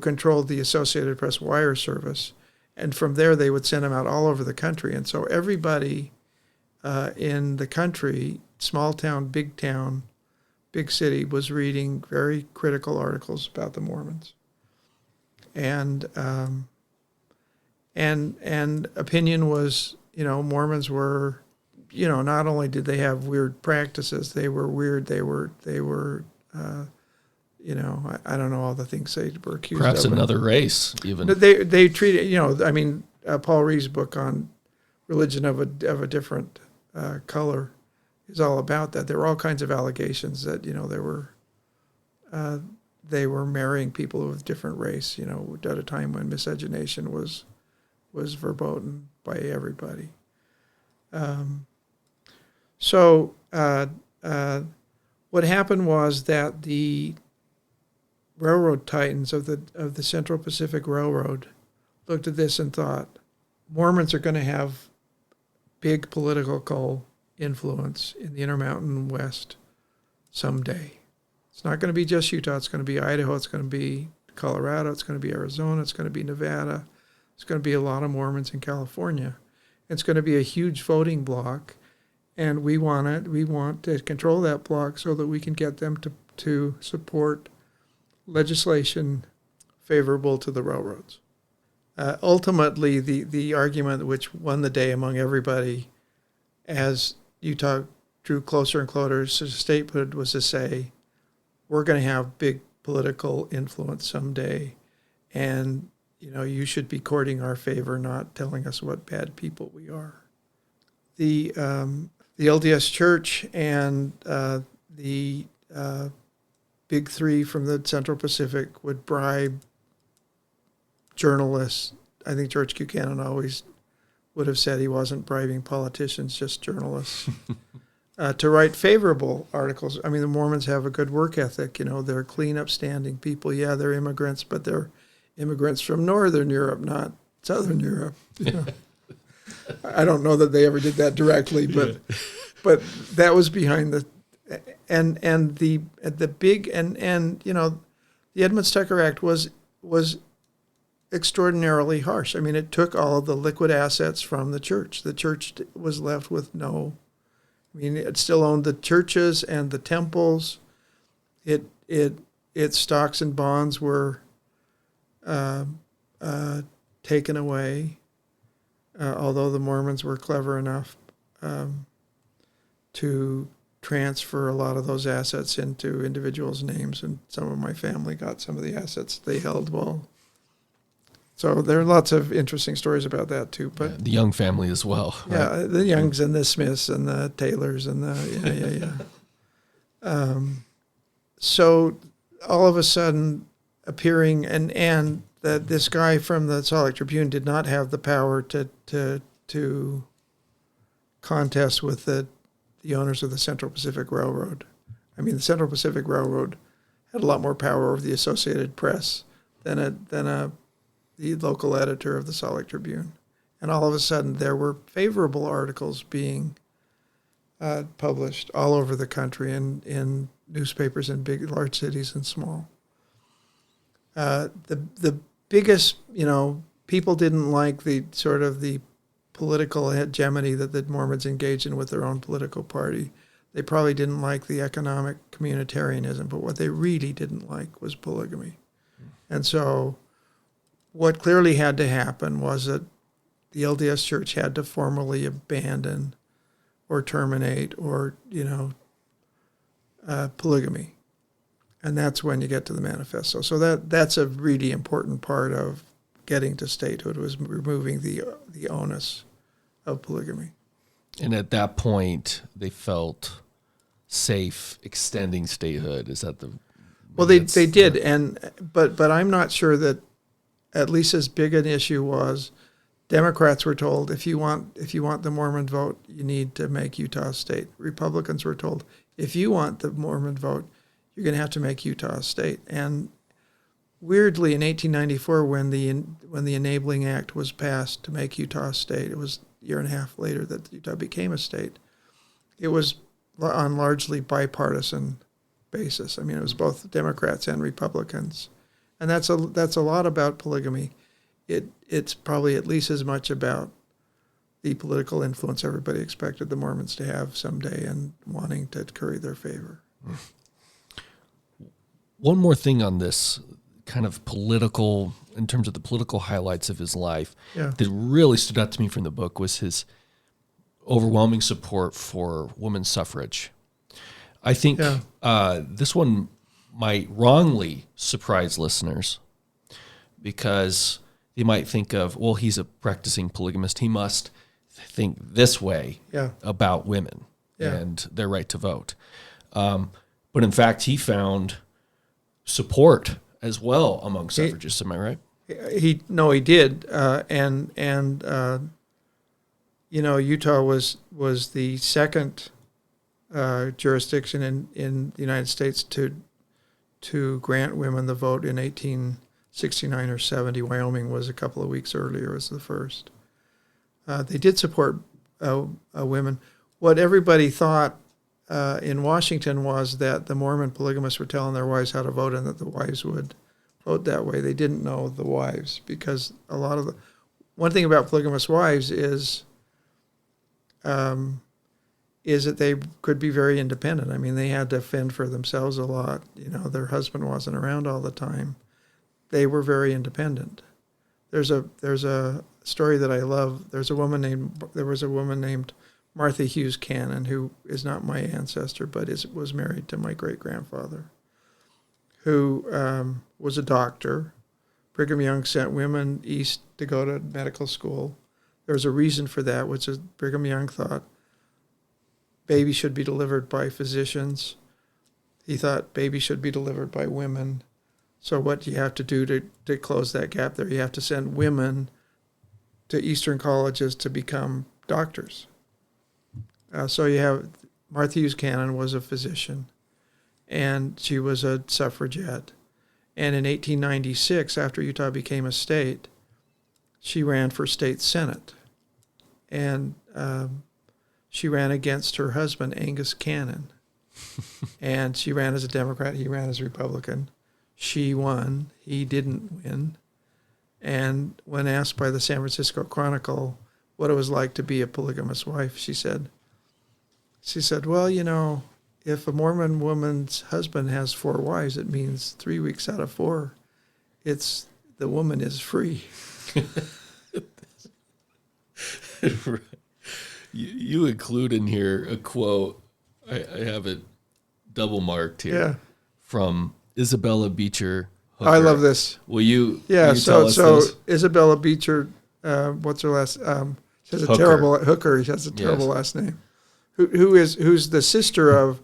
controlled the Associated Press wire service. And from there, they would send them out all over the country. And so everybody in the country, small town, big city, was reading very critical articles about the Mormons. And opinion was, Mormons were, not only did they have weird practices, they were weird. They were, I don't know all the things they were accused of. Perhaps another race, even. But they treated, Paul Reeves' book on religion of a different color is all about that. There were all kinds of allegations that, they were marrying people of different race, at a time when miscegenation was verboten by everybody. So what happened was that the railroad titans of the Central Pacific Railroad looked at this and thought, Mormons are going to have big political influence in the Intermountain West someday. It's not going to be just Utah. It's going to be Idaho. It's going to be Colorado. It's going to be Arizona. It's going to be Nevada. It's going to be a lot of Mormons in California. It's going to be a huge voting bloc, and we want to control that bloc so that we can get them to support legislation favorable to the railroads. Ultimately, the argument which won the day among everybody as Utah drew closer and closer to statehood was to say, we're going to have big political influence someday, and you should be courting our favor, not telling us what bad people we are. The LDS Church and the big three from the Central Pacific would bribe journalists. I think George Buchanan always would have said he wasn't bribing politicians, just journalists, to write favorable articles. I mean, the Mormons have a good work ethic. They're clean, upstanding people. Yeah, they're immigrants, but they're immigrants from Northern Europe, not Southern Europe. I don't know that they ever did that directly, but that was behind the Edmunds Tucker Act was extraordinarily harsh. I mean, it took all of the liquid assets from the church. The church was left with no. I mean, it still owned the churches and the temples. Its stocks and bonds were taken away. Although the Mormons were clever enough to transfer a lot of those assets into individuals' names, and some of my family got some of the assets they held well. So there are lots of interesting stories about that too. But the Young family as well. Right? Yeah, the Youngs and the Smiths and the Taylors and the so all of a sudden appearing and that this guy from the Salt Lake Tribune did not have the power to contest with the owners of the Central Pacific Railroad. I mean, the Central Pacific Railroad had a lot more power over the Associated Press than the local editor of the Salt Lake Tribune. And all of a sudden, there were favorable articles being published all over the country in newspapers in big, large cities and small. The biggest, people didn't like the sort of the political hegemony that the Mormons engaged in with their own political party. They probably didn't like the economic communitarianism, but what they really didn't like was polygamy. And so what clearly had to happen was that the LDS Church had to formally abandon or terminate or, polygamy. And that's when you get to the manifesto. So that's a really important part of getting to statehood, was removing the onus of polygamy. And at that point, they felt safe extending statehood. Is that the? Well, they did, but I'm not sure that at least as big an issue was. Democrats were told, if you want the Mormon vote, you need to make Utah a state. Republicans were told, if you want the Mormon vote, you're going to have to make Utah a state. And weirdly, in 1894, when the Enabling Act was passed to make Utah a state, it was a year and a half later that Utah became a state. It was on largely bipartisan basis. I mean, it was both Democrats and Republicans, and that's a lot about polygamy. it's probably at least as much about the political influence everybody expected the Mormons to have someday and wanting to curry their favor. One more thing on this kind of political, in terms of the political highlights of his life, that really stood out to me from the book was his overwhelming support for women's suffrage. I think this one might wrongly surprise listeners because they might think of, well, he's a practicing polygamist. He must think this way about women and their right to vote. But in fact, he found support as well among suffragists. Am I right? He did. Utah was the second jurisdiction in the United States to grant women the vote in 1869 or 70. Wyoming was a couple of weeks earlier as the first. They did support women. What everybody thought in Washington was that the Mormon polygamists were telling their wives how to vote and that the wives would vote that way. They didn't know the wives because one thing about polygamous wives is that they could be very independent. I mean, they had to fend for themselves a lot. Their husband wasn't around all the time. They were very independent. There's a story that I love. There was a woman named Martha Hughes Cannon, who is not my ancestor, but was married to my great-grandfather, who was a doctor. Brigham Young sent women east to go to medical school. There was a reason for that, which is Brigham Young thought babies should be delivered by physicians. He thought babies should be delivered by women. So what you have to do to close that gap there, you have to send women to Eastern colleges to become doctors. So you have Martha Hughes Cannon was a physician, and she was a suffragette. And in 1896, after Utah became a state, she ran for state senate. And she ran against her husband, Angus Cannon. And she ran as a Democrat. He ran as a Republican. She won. He didn't win. And when asked by the San Francisco Chronicle what it was like to be a polygamous wife, she said, well, if a Mormon woman's husband has 4 wives, it means 3 weeks out of 4, the woman is free. Right. You include in here a quote, I have it double marked here, from Isabella Beecher Hooker. I love this. Will you tell us this? Isabella Beecher, what's her last? She has a terrible Hooker. She has a terrible last name. Who's the sister of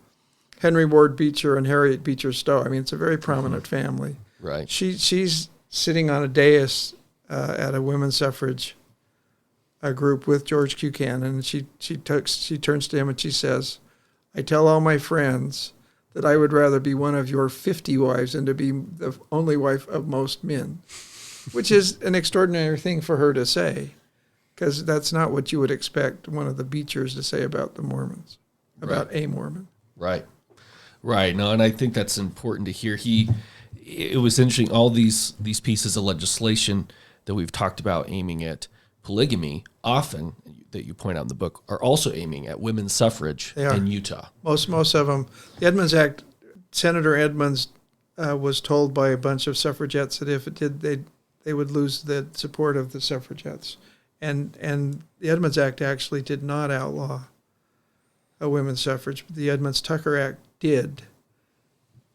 Henry Ward Beecher and Harriet Beecher Stowe. I mean, it's a very prominent family. Right. She's sitting on a dais at a women's suffrage group with George Q. Cannon, and she turns to him and she says, "I tell all my friends that I would rather be one of your 50 wives than to be the only wife of most men," which is an extraordinary thing for her to say, because that's not what you would expect one of the Beechers to say about the Mormons, about a Mormon. Right. Right. No, and I think that's important to hear. It was interesting, all these pieces of legislation that we've talked about aiming at polygamy, often, that you point out in the book, are also aiming at women's suffrage in Utah. Most of them. The Edmunds Act, Senator Edmunds was told by a bunch of suffragettes that if it did, they would lose the support of the suffragettes. And the Edmunds Act actually did not outlaw a women's suffrage. The Edmunds-Tucker Act did,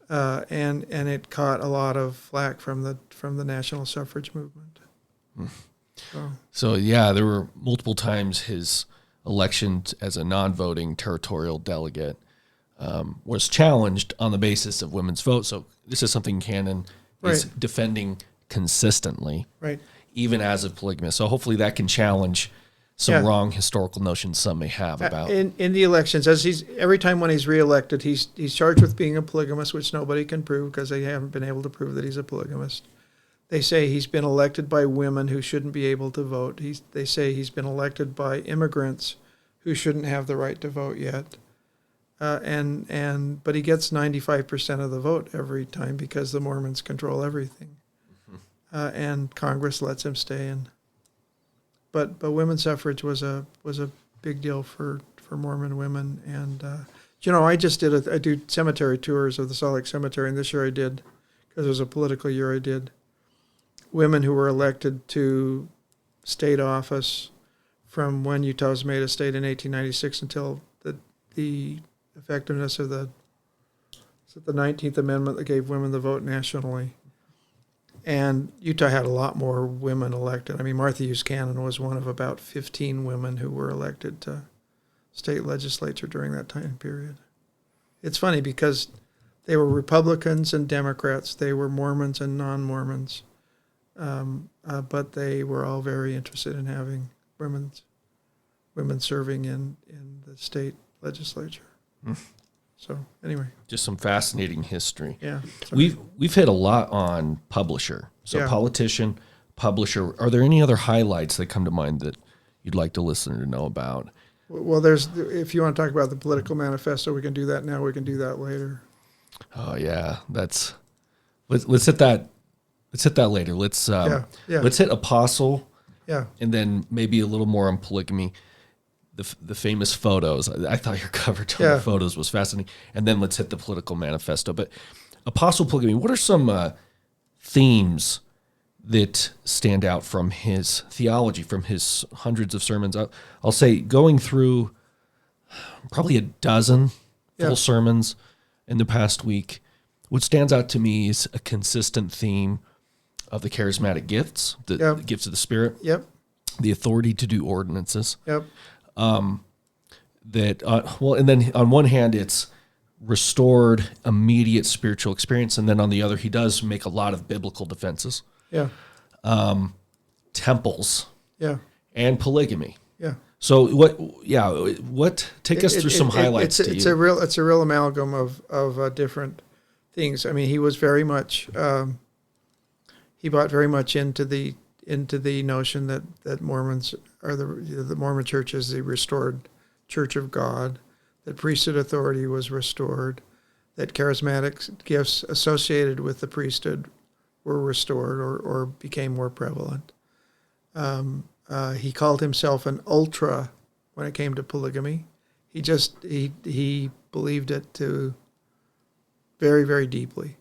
and it caught a lot of flack from the national suffrage movement. So there were multiple times his election as a non-voting territorial delegate was challenged on the basis of women's vote. So this is something Cannon is defending consistently, even as a polygamist. So hopefully that can challenge some wrong historical notions some may have about in the elections. Every time when he's reelected, he's charged with being a polygamist, which nobody can prove because they haven't been able to prove that he's a polygamist. They say he's been elected by women who shouldn't be able to vote. They say he's been elected by immigrants who shouldn't have the right to vote yet. But he gets 95% of the vote every time because the Mormons control everything. and Congress lets him stay. But women's suffrage was a big deal for Mormon women. And I do cemetery tours of the Salt Lake Cemetery, and this year I did, because it was a political year, I did women who were elected to state office from when Utah was made a state in 1896 until the effectiveness of the 19th Amendment that gave women the vote nationally. And Utah had a lot more women elected. I mean, Martha Hughes Cannon was one of about 15 women who were elected to state legislature during that time period. It's funny because they were Republicans and Democrats. They were Mormons and non-Mormons. But they were all very interested in having women serving in the state legislature. So anyway, just some fascinating history. Yeah, we've hit a lot on publisher. So politician, publisher. Are there any other highlights that come to mind that you'd like the listener to know about? Well, if you want to talk about the political manifesto, we can do that now. We can do that later. Oh yeah, let's hit that. Let's hit that later. Let's hit apostle. Yeah, and then maybe a little more on polygamy. The famous photos. I thought your cover on the photos was fascinating. And then let's hit the political manifesto. But apostle polygamy, what are some themes that stand out from his theology, from his hundreds of sermons? I'll say going through probably a dozen full sermons in the past week, what stands out to me is a consistent theme of the charismatic gifts, the gifts of the Spirit, the authority to do ordinances. And then on one hand, it's restored immediate spiritual experience, and then on the other, he does make a lot of biblical defenses. Temples. And polygamy. So what? Take us through some highlights. It's a real amalgam of different things. I mean, he was very much he bought very much into the notion that Mormons are the Mormon Church is the restored Church of God, that priesthood authority was restored, that charismatic gifts associated with the priesthood were restored or became more prevalent. He called himself an ultra when it came to polygamy. He believed it to very, very deeply.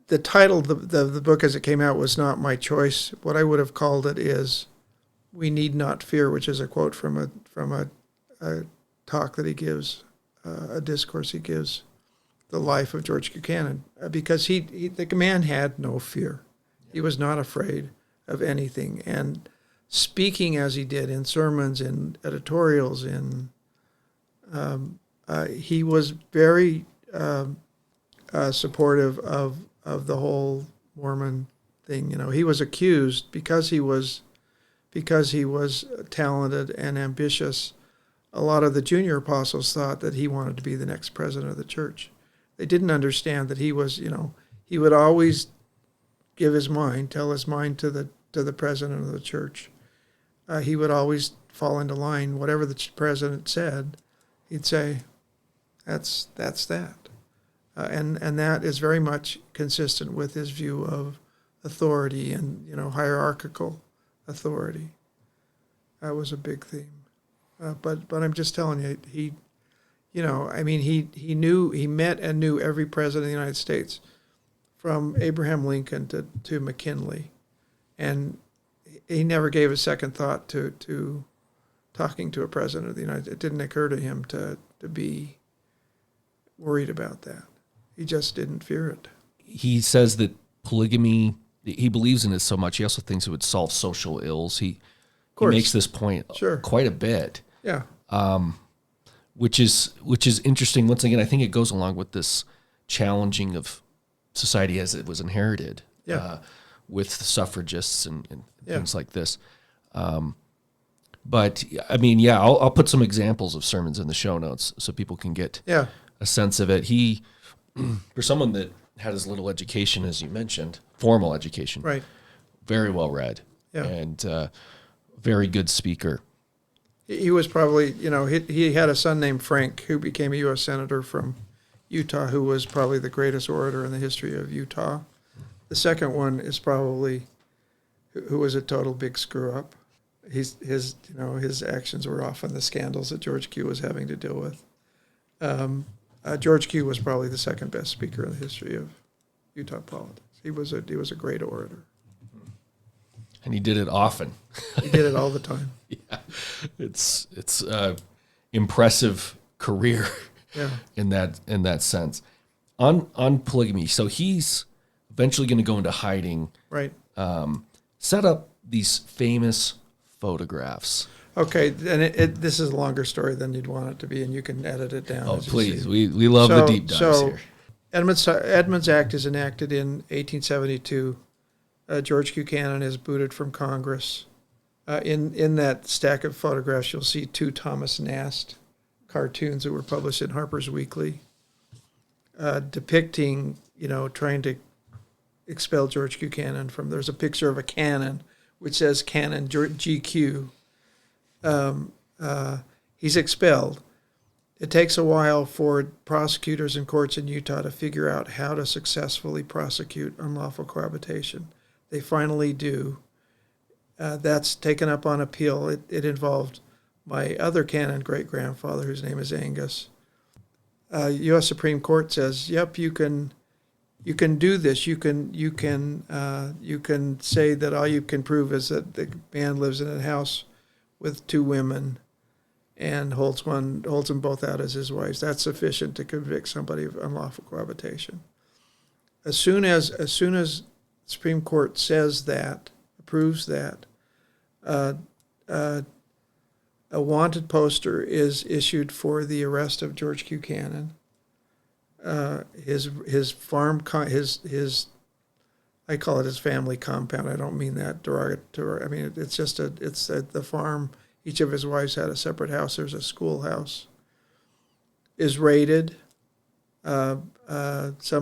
The title of the book as it came out was not my choice. What I would have called it is "We Need Not Fear," which is a quote from a talk that he gives, a discourse he gives, the life of George Buchanan, because the man had no fear. He was not afraid of anything, and speaking as he did in sermons, in editorials, he was very supportive of the whole Mormon thing. He was accused because he was talented and ambitious. A lot of the junior apostles thought that he wanted to be the next president of the church. They didn't understand that he was, he would always tell his mind to the president of the church. He would always fall into line. Whatever the president said, he'd say, that's that. And that is very much consistent with his view of authority and hierarchical authority. That was a big theme. But I'm just telling you, he met and knew every president of the United States, from Abraham Lincoln to McKinley, and he never gave a second thought to talking to a president of the United States. It didn't occur to him to be worried about that. He just didn't fear it. He says that polygamy, he believes in it so much, he also thinks it would solve social ills. He makes this point quite a bit. Yeah. Which is interesting. Once again, I think it goes along with this challenging of society as it was inherited with suffragists and things like this. But I mean, I'll put some examples of sermons in the show notes so people can get a sense of it. He, for someone that had as little education as you mentioned, formal education, right, very well read, and very good speaker. He was probably, he had a son named Frank who became a U.S. Senator from Utah, who was probably the greatest orator in the history of Utah. The second one is probably who was a total big screw up. His actions were often the scandals that George Q was having to deal with. George Q was probably the second best speaker in the history of Utah politics. He was a great orator, and he did it often. He did it all the time. Yeah, it's impressive career. Yeah. in that sense. On polygamy, so he's eventually going to go into hiding. Right. Set up these famous photographs. Okay, and this is a longer story than you'd want it to be, and you can edit it down. Oh, please. We love the deep dives here. Edmunds Act is enacted in 1872. George Buchanan is booted from Congress. In that stack of photographs, you'll see 2 Thomas Nast cartoons that were published in Harper's Weekly, depicting, trying to expel George Buchanan from. There's a picture of a cannon, which says Cannon GQ. He's expelled. It takes a while for prosecutors and courts in Utah to figure out how to successfully prosecute unlawful cohabitation. They finally do. That's taken up on appeal. It involved my other canon great-grandfather, whose name is Angus. U.S. Supreme Court says, "Yep, you can do this. You can say that all you can prove is that the man lives in a house with 2 women and holds them both out as his wives. That's sufficient to convict somebody of unlawful cohabitation." As soon as the Supreme Court says that, approves that, a wanted poster is issued for the arrest of George Buchanan. His farm, I call it his family compound. I don't mean that derogatory. I mean, it's just the farm. Each of his wives had a separate house. There's a schoolhouse. Is raided. Some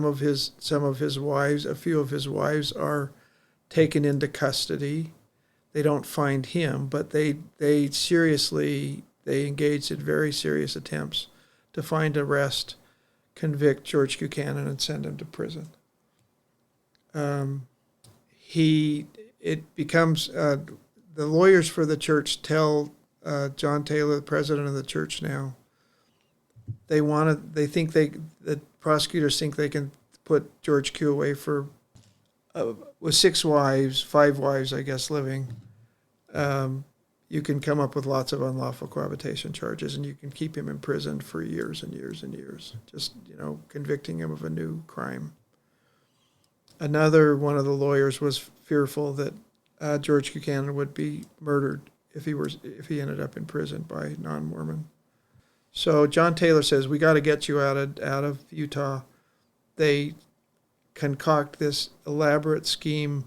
of his wives, a few of his wives are taken into custody. They don't find him, but they engaged in very serious attempts to find, arrest, convict George Buchanan, and send him to prison. It becomes the lawyers for the church tell John Taylor, the president of the church now, the prosecutors think they can put George Q away for with 6 wives, 5 wives, I guess, living. You can come up with lots of unlawful cohabitation charges, and you can keep him imprisoned for years and years and years, just convicting him of a new crime. Another one of the lawyers was fearful that George Buchanan would be murdered if he ended up in prison by non-Mormon. So John Taylor says, "We got to get you out of Utah." They concoct this elaborate scheme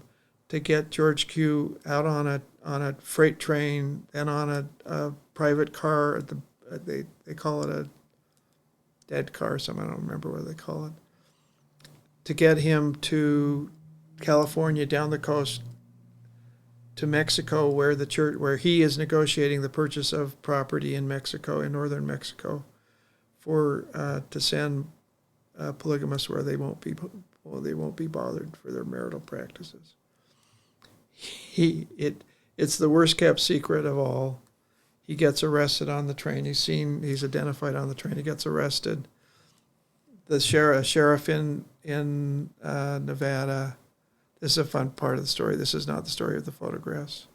to get George Q out on a freight train and on a private car. They call it a dead car. I don't remember what they call it. To get him to California, down the coast to Mexico, where he is negotiating the purchase of property in Mexico, in northern Mexico, to send polygamists where they won't be bothered for their marital practices. It's the worst kept secret of all. He gets arrested on the train. He's identified on the train. He gets arrested. The sheriff in Nevada. This is a fun part of the story. This is not the story of the photographs.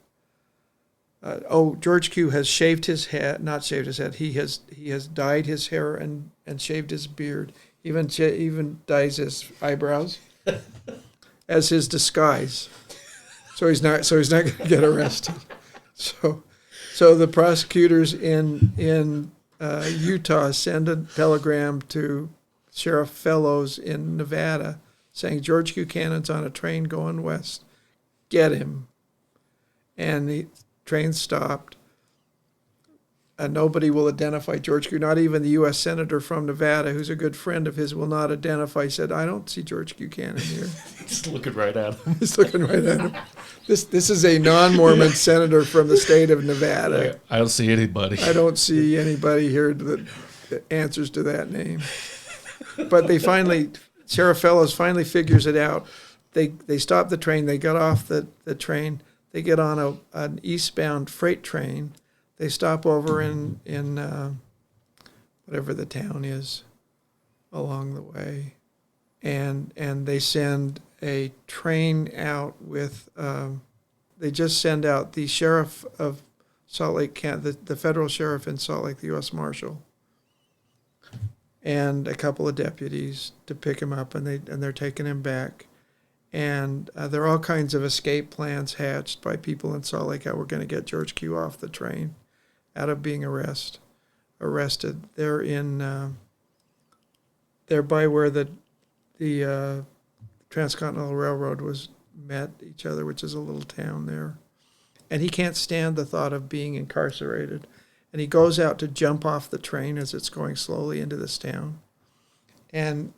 George Q has shaved his head. Not shaved his head. He has dyed his hair and shaved his beard. Even dyes his eyebrows as his disguise. So he's not going to get arrested. So the prosecutors in Utah send a telegram to Sheriff Fellows in Nevada saying George Buchanan's on a train going west. Get him. And the train stopped. And nobody will identify George Q. Not even the U.S. Senator from Nevada, who's a good friend of his, will not identify. He said, "I don't see George Buchanan here." Just looking right at him. He's looking right at him. This is a non-Mormon senator from the state of Nevada. I don't see anybody. I don't see anybody here that answers to that name. But Sheriff Fellows finally figures it out. they stop the train. They get off the train. They get on an eastbound freight train. They stop over in whatever the town is along the way, and they send a train out with. They just send out the sheriff of Salt Lake, the federal sheriff in Salt Lake, the U.S. Marshal, and a couple of deputies to pick him up, and they're taking him back. And there are all kinds of escape plans hatched by people in Salt Lake how we're going to get George Q off the train, out of being arrested. They're they're by where the Transcontinental Railroad met each other, which is a little town there. And he can't stand the thought of being incarcerated. And he goes out to jump off the train as it's going slowly into this town. And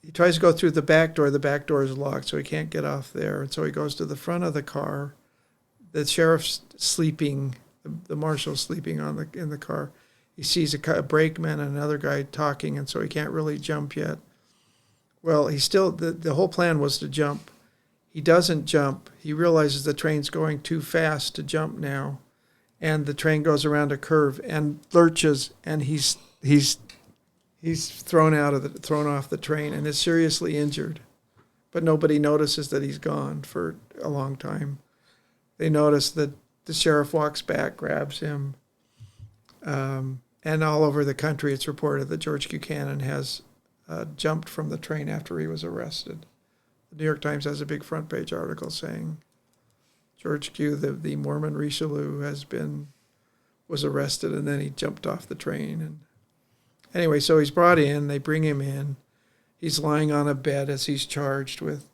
he tries to go through the back door. The back door is locked, so he can't get off there. And so he goes to the front of the car. The sheriff's sleeping, the marshal's sleeping in the car. He sees a brakeman and another guy talking, and so he can't really jump yet. Well, the whole plan was to jump. He doesn't jump. He realizes the train's going too fast to jump now. And the train goes around a curve and lurches, and he's thrown off the train and is seriously injured. But nobody notices that he's gone for a long time. They notice that the sheriff walks back, grabs him, and all over the country it's reported that George Buchanan has jumped from the train after he was arrested. The New York Times has a big front page article saying George Q, the Mormon Richelieu, was arrested, and then he jumped off the train. And anyway, so he's brought in. They bring him in. He's lying on a bed as he's charged with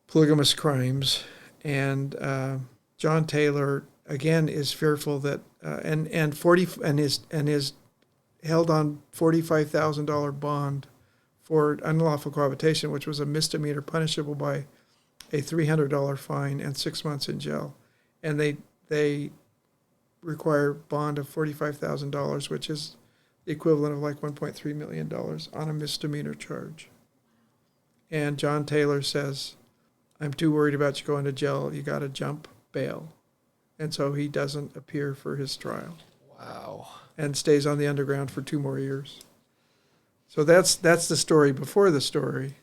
polygamous crimes. And John Taylor again is fearful that and is held on $45,000 bond for unlawful cohabitation, which was a misdemeanor punishable by a $300 fine and 6 months in jail. And they require bond of $45,000, which is the equivalent of like $1.3 million on a misdemeanor charge. And John Taylor says, I'm too worried about you going to jail. You got to jump bail. And so he doesn't appear for his trial. Wow. And stays on the underground for 2 more years. So that's the story before the story.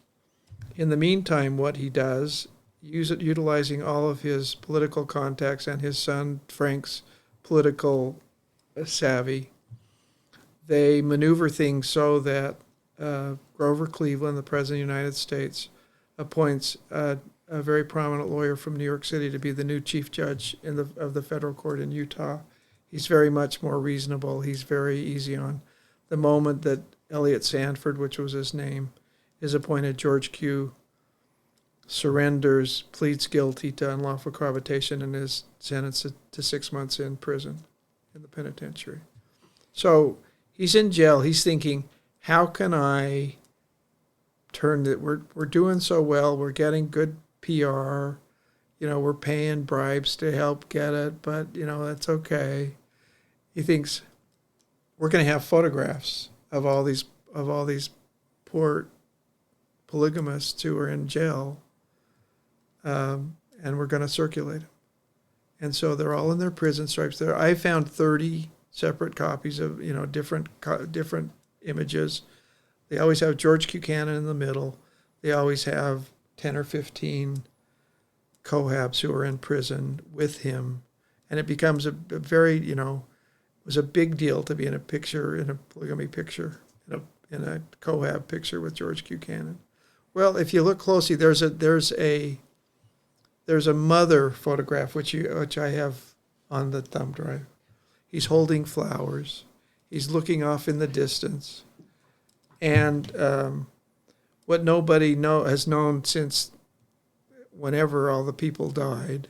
In the meantime, what he does, utilizing all of his political contacts and his son Frank's political savvy, they maneuver things so that Grover Cleveland, the President of the United States, appoints a very prominent lawyer from New York City to be the new chief judge of the federal court in Utah. He's very much more reasonable. He's very easy on. The moment that Elliot Sanford, which was his name, is appointed, George Q surrenders, pleads guilty to unlawful cohabitation, and is sentenced to 6 months in prison in the penitentiary. So he's in jail. He's thinking, how can I turn that? We're doing so well. We're getting good PR. We're paying bribes to help get it, but that's okay. He thinks we're going to have photographs of all these poor polygamists who are in jail, and we're going to circulate them. And so they're all in their prison stripes there. I found 30 separate copies of different images. They always have George Buchanan in the middle. They always have 10 or 15 cohabs who are in prison with him, and it becomes a very it was a big deal to be in a picture, in a polygamy picture, in a cohab picture with George Buchanan. Well, if you look closely, there's a mother photograph which I have on the thumb drive. He's holding flowers. He's looking off in the distance, and what nobody has known since whenever all the people died,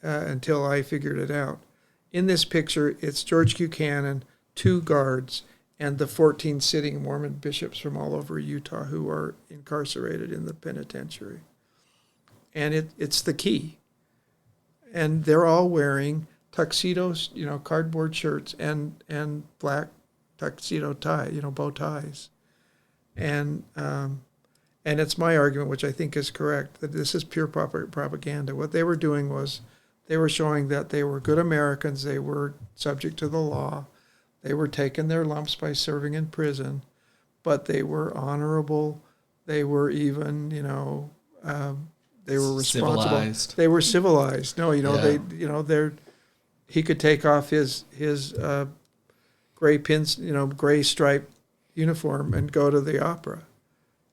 until I figured it out. In this picture, it's George Buchanan, 2 guards, and the 14 sitting Mormon bishops from all over Utah who are incarcerated in the penitentiary. And it's the key. And they're all wearing tuxedos, cardboard shirts and black tuxedo tie, bow ties. And And it's my argument, which I think is correct, that this is pure propaganda. What they were doing was they were showing that they were good Americans, they were subject to the law, they were taking their lumps by serving in prison, but they were honorable, they were even, they were responsible. Civilized. They were civilized. No, Yeah. he could take off his gray gray striped uniform and go to the opera.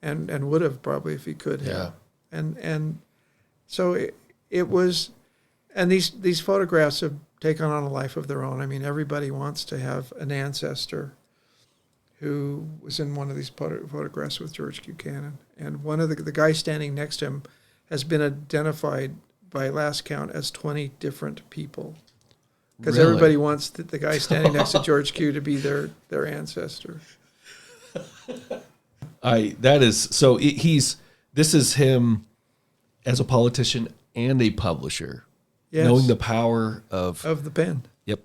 And would have probably if he could have. Yeah. And so it was, and these photographs have taken on a life of their own. I mean, everybody wants to have an ancestor who was in one of these photographs with George Buchanan. And one of the guys standing next to him has been identified by last count as 20 different people. Because Really? everybody wants the guy standing next to George Q to be their ancestor. This is him as a politician and a publisher, Yes. knowing the power of Of the pen. Yep,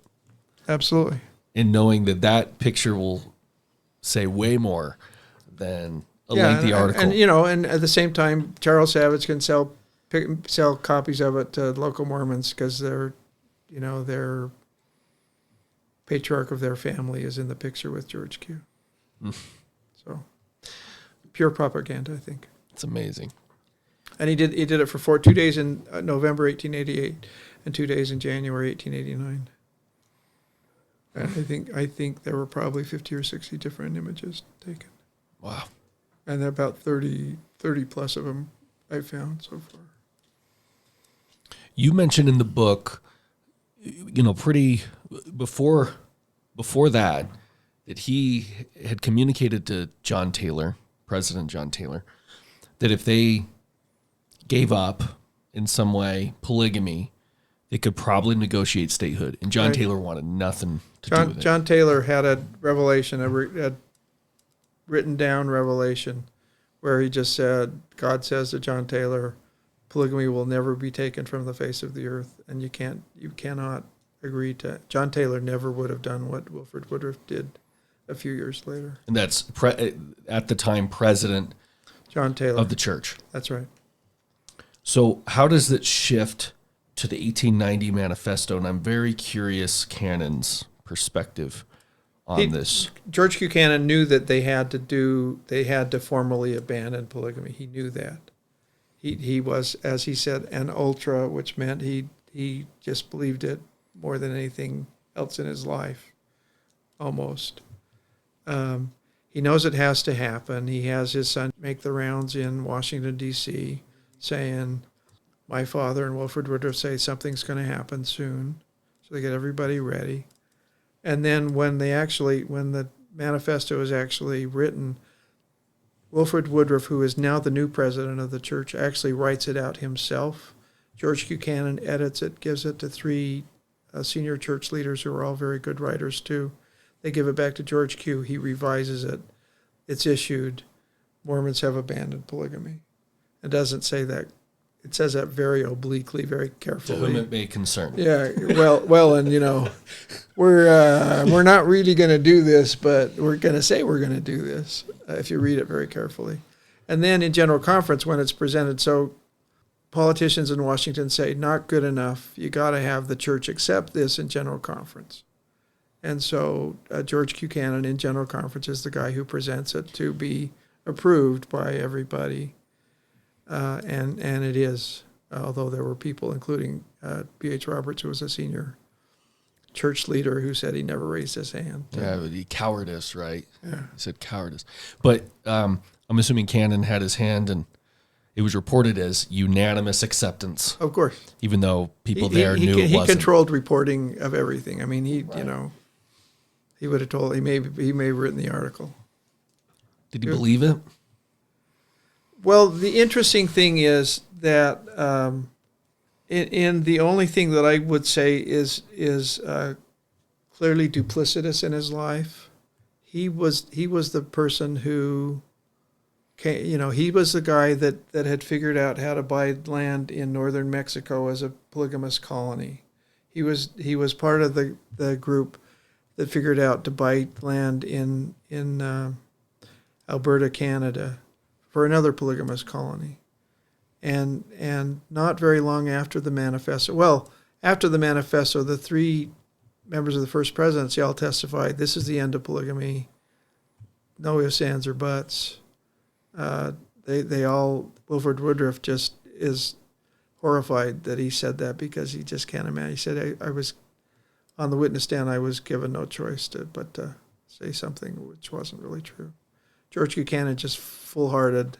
Absolutely. and knowing that picture will say way more than a lengthy article. And at the same time, Charles Savage can sell copies of it to local Mormons because their patriarch of their family is in the picture with George Q. So pure propaganda, I think. It's amazing. And he did it for 2 days in November 1888 and 2 days in January 1889. And I think there were probably 50 or 60 different images taken. Wow. And there are about 30 plus of them I found so far. You mentioned in the book, pretty before that he had communicated to John Taylor, President John Taylor, that if they gave up in some way polygamy, they could probably negotiate statehood. And John Right. Taylor wanted nothing to do with it. John Taylor had a revelation, a written down revelation, where he just said, God says to John Taylor, polygamy will never be taken from the face of the earth, and you cannot agree to. John Taylor never would have done what Wilford Woodruff did a few years later. And that's at the time president John Taylor of the church. That's right. So how does it shift to the 1890 manifesto? And I'm very curious Cannon's perspective on this. George Buchanan knew that they had to formally abandon polygamy. He knew that. He was, as he said, an ultra, which meant he just believed it more than anything else in his life, almost. He knows it has to happen. He has his son make the rounds in Washington, D.C., saying, my father and Wilford Woodruff say something's going to happen soon. So they get everybody ready. And then when the manifesto is actually written, Wilford Woodruff, who is now the new president of the church, actually writes it out himself. George Buchanan edits it, gives it to 3 senior church leaders who are all very good writers too. They give it back to George Q. He revises it. It's issued. Mormons have abandoned polygamy. It doesn't say that. It says that very obliquely, very carefully. To whom it may concern. Yeah, well, and we're not really going to do this, but we're going to say we're going to do this if you read it very carefully. And then in General Conference, when it's presented, so politicians in Washington say, not good enough. You got to have the church accept this in General Conference. And so George Buchanan in General Conference is the guy who presents it to be approved by everybody. And it is, although there were people, including B.H. Roberts, who was a senior church leader, who said he never raised his hand. Yeah, the cowardice, right? Yeah. He said cowardice. But I'm assuming Cannon had his hand, and it was reported as unanimous acceptance. Of course. Even though people knew it wasn't. He controlled reporting of everything. I mean, he would have told, he may have written the article. Did he believe it? Well, the interesting thing is that in the only thing that I would say is clearly duplicitous in his life, he was the person who he was the guy that had figured out how to buy land in northern Mexico as a polygamous colony. He was part of the group that figured out to buy land in Alberta, Canada, for another polygamous colony. And not very long after the manifesto, after the manifesto, the 3 members of the First Presidency all testified, this is the end of polygamy, no ifs, ands, or buts. They all, Wilford Woodruff just is horrified that he said that, because he just can't imagine. He said, I was on the witness stand, I was given no choice but to say something which wasn't really true. George Buchanan, just full-hearted,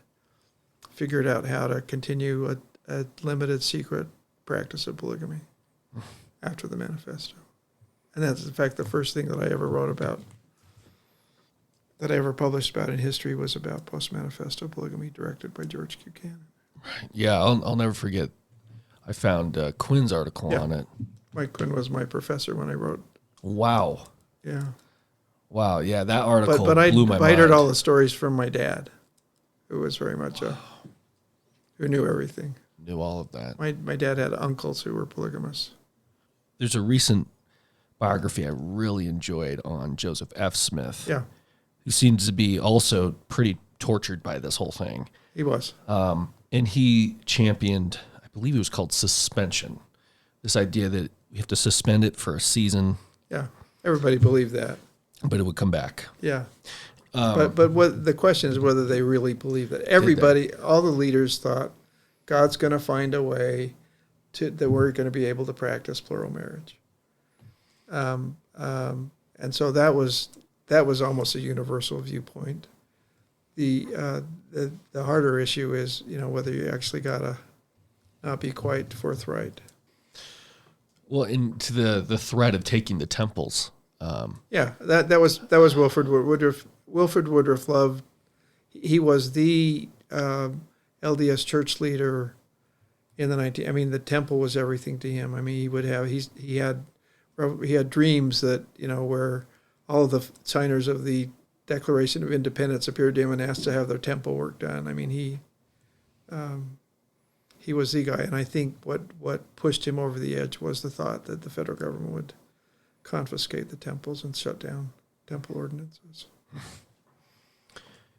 figured out how to continue a limited secret practice of polygamy after the manifesto. And that's, in fact, the first thing that I ever wrote about, that I ever published about in history, was about post-manifesto polygamy, directed by George Buchanan. Right. Yeah, I'll never forget. I found Quinn's article on it. Mike Quinn was my professor when I wrote. Wow. Yeah. Wow, yeah, that article but blew my mind. I heard all the stories from my dad, who was very much who knew everything. Knew all of that. My dad had uncles who were polygamists. There's a recent biography I really enjoyed on Joseph F. Smith. Yeah. Who seems to be also pretty tortured by this whole thing. He was. And he championed, I believe it was called suspension, this idea that we have to suspend it for a season. Yeah, everybody believed that. But it would come back. Yeah. But what the question is whether they really believe that. Everybody, all the leaders thought God's going to find a way that we're going to be able to practice plural marriage. And so that was almost a universal viewpoint. The harder issue is, whether you actually got to not be quite forthright. Well, into the threat of taking the temples. That was Wilford Woodruff. Wilford Woodruff loved. He was the LDS church leader in the the temple was everything to him. He had dreams that where all of the signers of the Declaration of Independence appeared to him and asked to have their temple work done. He was the guy, and I think what pushed him over the edge was the thought that the federal government would confiscate the temples and shut down temple ordinances.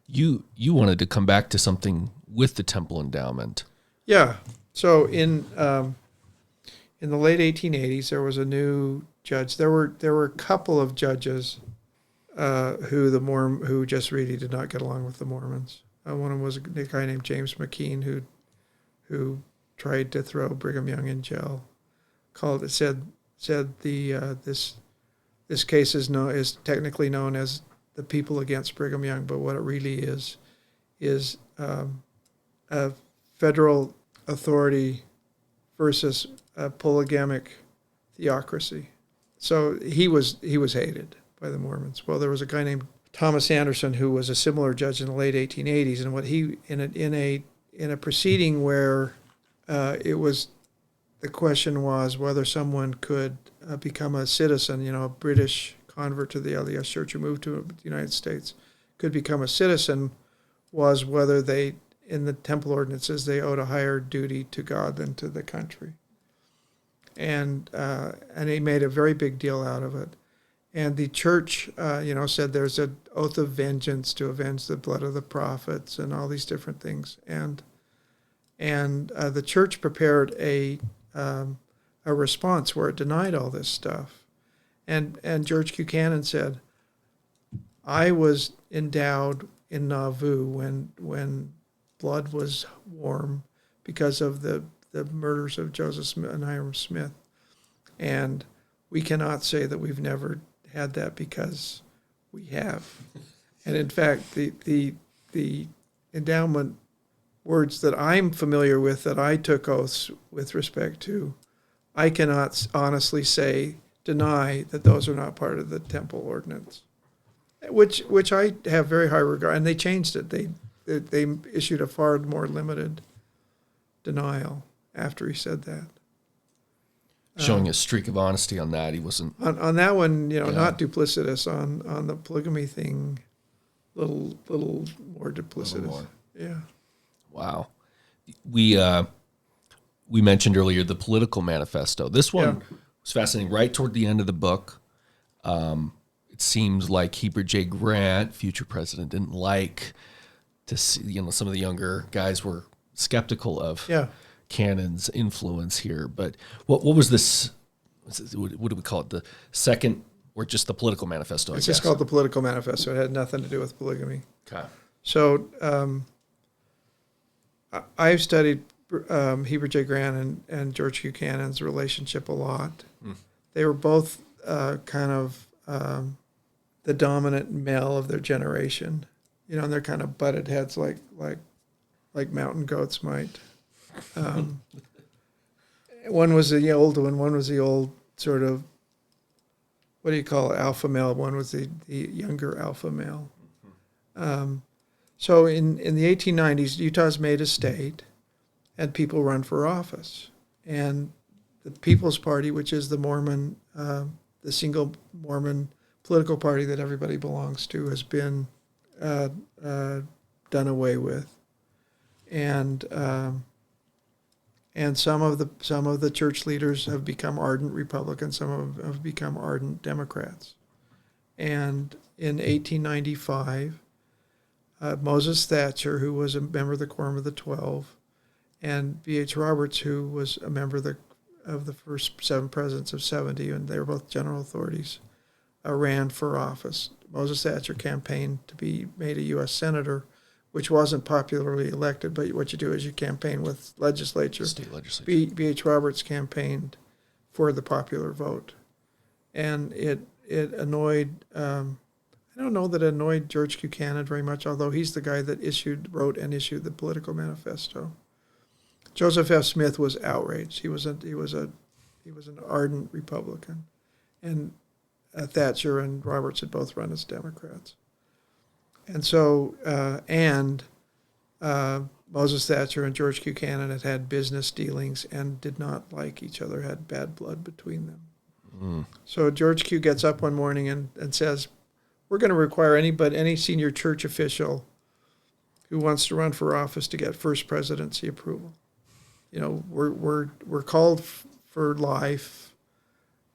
You wanted to come back to something with the temple endowment. Yeah. So in the late 1880s, there was a new judge. There were a couple of judges who just really did not get along with the Mormons. One of them was a guy named James McKean who tried to throw Brigham Young in jail. Said this case is technically known as the People Against Brigham Young, but what it really is a federal authority versus a polygamic theocracy. So he was hated by the Mormons. Well, there was a guy named Thomas Anderson who was a similar judge in the late 1880s, and what he in a proceeding where the question was whether someone could become a citizen, a British convert to the LDS Church who moved to the United States, could become a citizen, was whether they, in the temple ordinances, they owed a higher duty to God than to the country. And he made a very big deal out of it. And the church, said there's an oath of vengeance to avenge the blood of the prophets and all these different things. And the church prepared a response where it denied all this stuff. And George Buchanan said, I was endowed in Nauvoo when blood was warm because of the murders of Joseph Smith and Hiram Smith. And we cannot say that we've never had that because we have. And in fact, the endowment words that I'm familiar with, that I took oaths with respect to, I cannot honestly deny that those are not part of the temple ordinance, which I have very high regard. And they changed it. They issued a far more limited denial after he said that. Showing a streak of honesty on that. He wasn't... On that one, not duplicitous. On the polygamy thing, little more duplicitous. Little more. Yeah. Wow. We mentioned earlier the political manifesto. This one was fascinating. Right toward the end of the book, it seems like Heber J. Grant, future president, didn't like to see, some of the younger guys were skeptical of Cannon's influence here. But what was this? What do we call it? The second, or just the political manifesto? It's just called the Political Manifesto. It had nothing to do with polygamy. Okay. So I've studied Heber J. Grant and George Q. Cannon's relationship a lot. They were both kind of the dominant male of their generation, and they're kind of butted heads like mountain goats might. One was the old one. One was the old sort of, what do you call it, alpha male. One was the younger alpha male. So in the 1890s, Utah's made a state, and people run for office. And the People's Party, which is the Mormon, the single Mormon political party that everybody belongs to, has been done away with. And some of the church leaders have become ardent Republicans. Some have become ardent Democrats. And in 1895, Moses Thatcher, who was a member of the Quorum of the 12, and B.H. Roberts, who was a member of the first 7 presidents of 70, and they were both general authorities, ran for office. Moses Thatcher campaigned to be made a U.S. senator, which wasn't popularly elected, but what you do is you campaign with legislature. State legislature. B.H. Roberts campaigned for the popular vote. And it annoyed, I don't know that it annoyed George Q. Cannon very much, although he's the guy that wrote and issued the Political Manifesto. Joseph F. Smith was outraged. He was an ardent Republican. And Thatcher and Roberts had both run as Democrats. And so, Moses Thatcher and George Q. Cannon had business dealings and did not like each other, had bad blood between them. So George Q. gets up one morning and says, we're going to require any senior church official who wants to run for office to get First Presidency approval. We're called for life.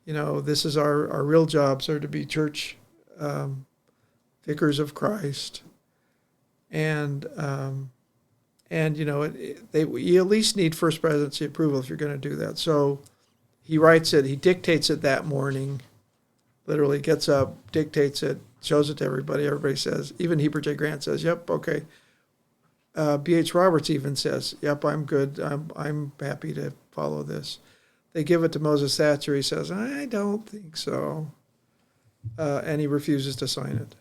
This is our real jobs are to be church vicars of Christ, and you at least need First Presidency approval if you're going to do that. So he writes it, he dictates it that morning, literally gets up, dictates it, shows it to everybody. Everybody says, even Heber J. Grant says, yep, okay. B.H. Roberts even says, yep, I'm good. I'm happy to follow this. They give it to Moses Thatcher. He says, I don't think so. And he refuses to sign it.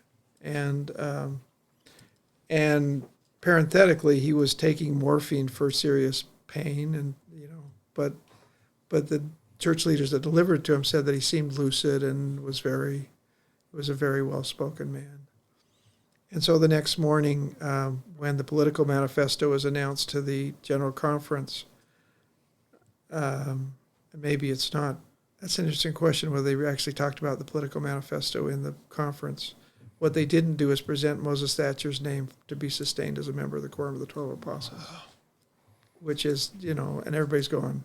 And parenthetically, he was taking morphine for serious pain, and but the church leaders that delivered it to him said that he seemed lucid and was a very well-spoken man. And so the next morning, when the Political Manifesto was announced to the General Conference, maybe it's not. That's an interesting question, whether they actually talked about the Political Manifesto in the conference. What they didn't do is present Moses Thatcher's name to be sustained as a member of the Quorum of the 12 Apostles, which is, and everybody's going,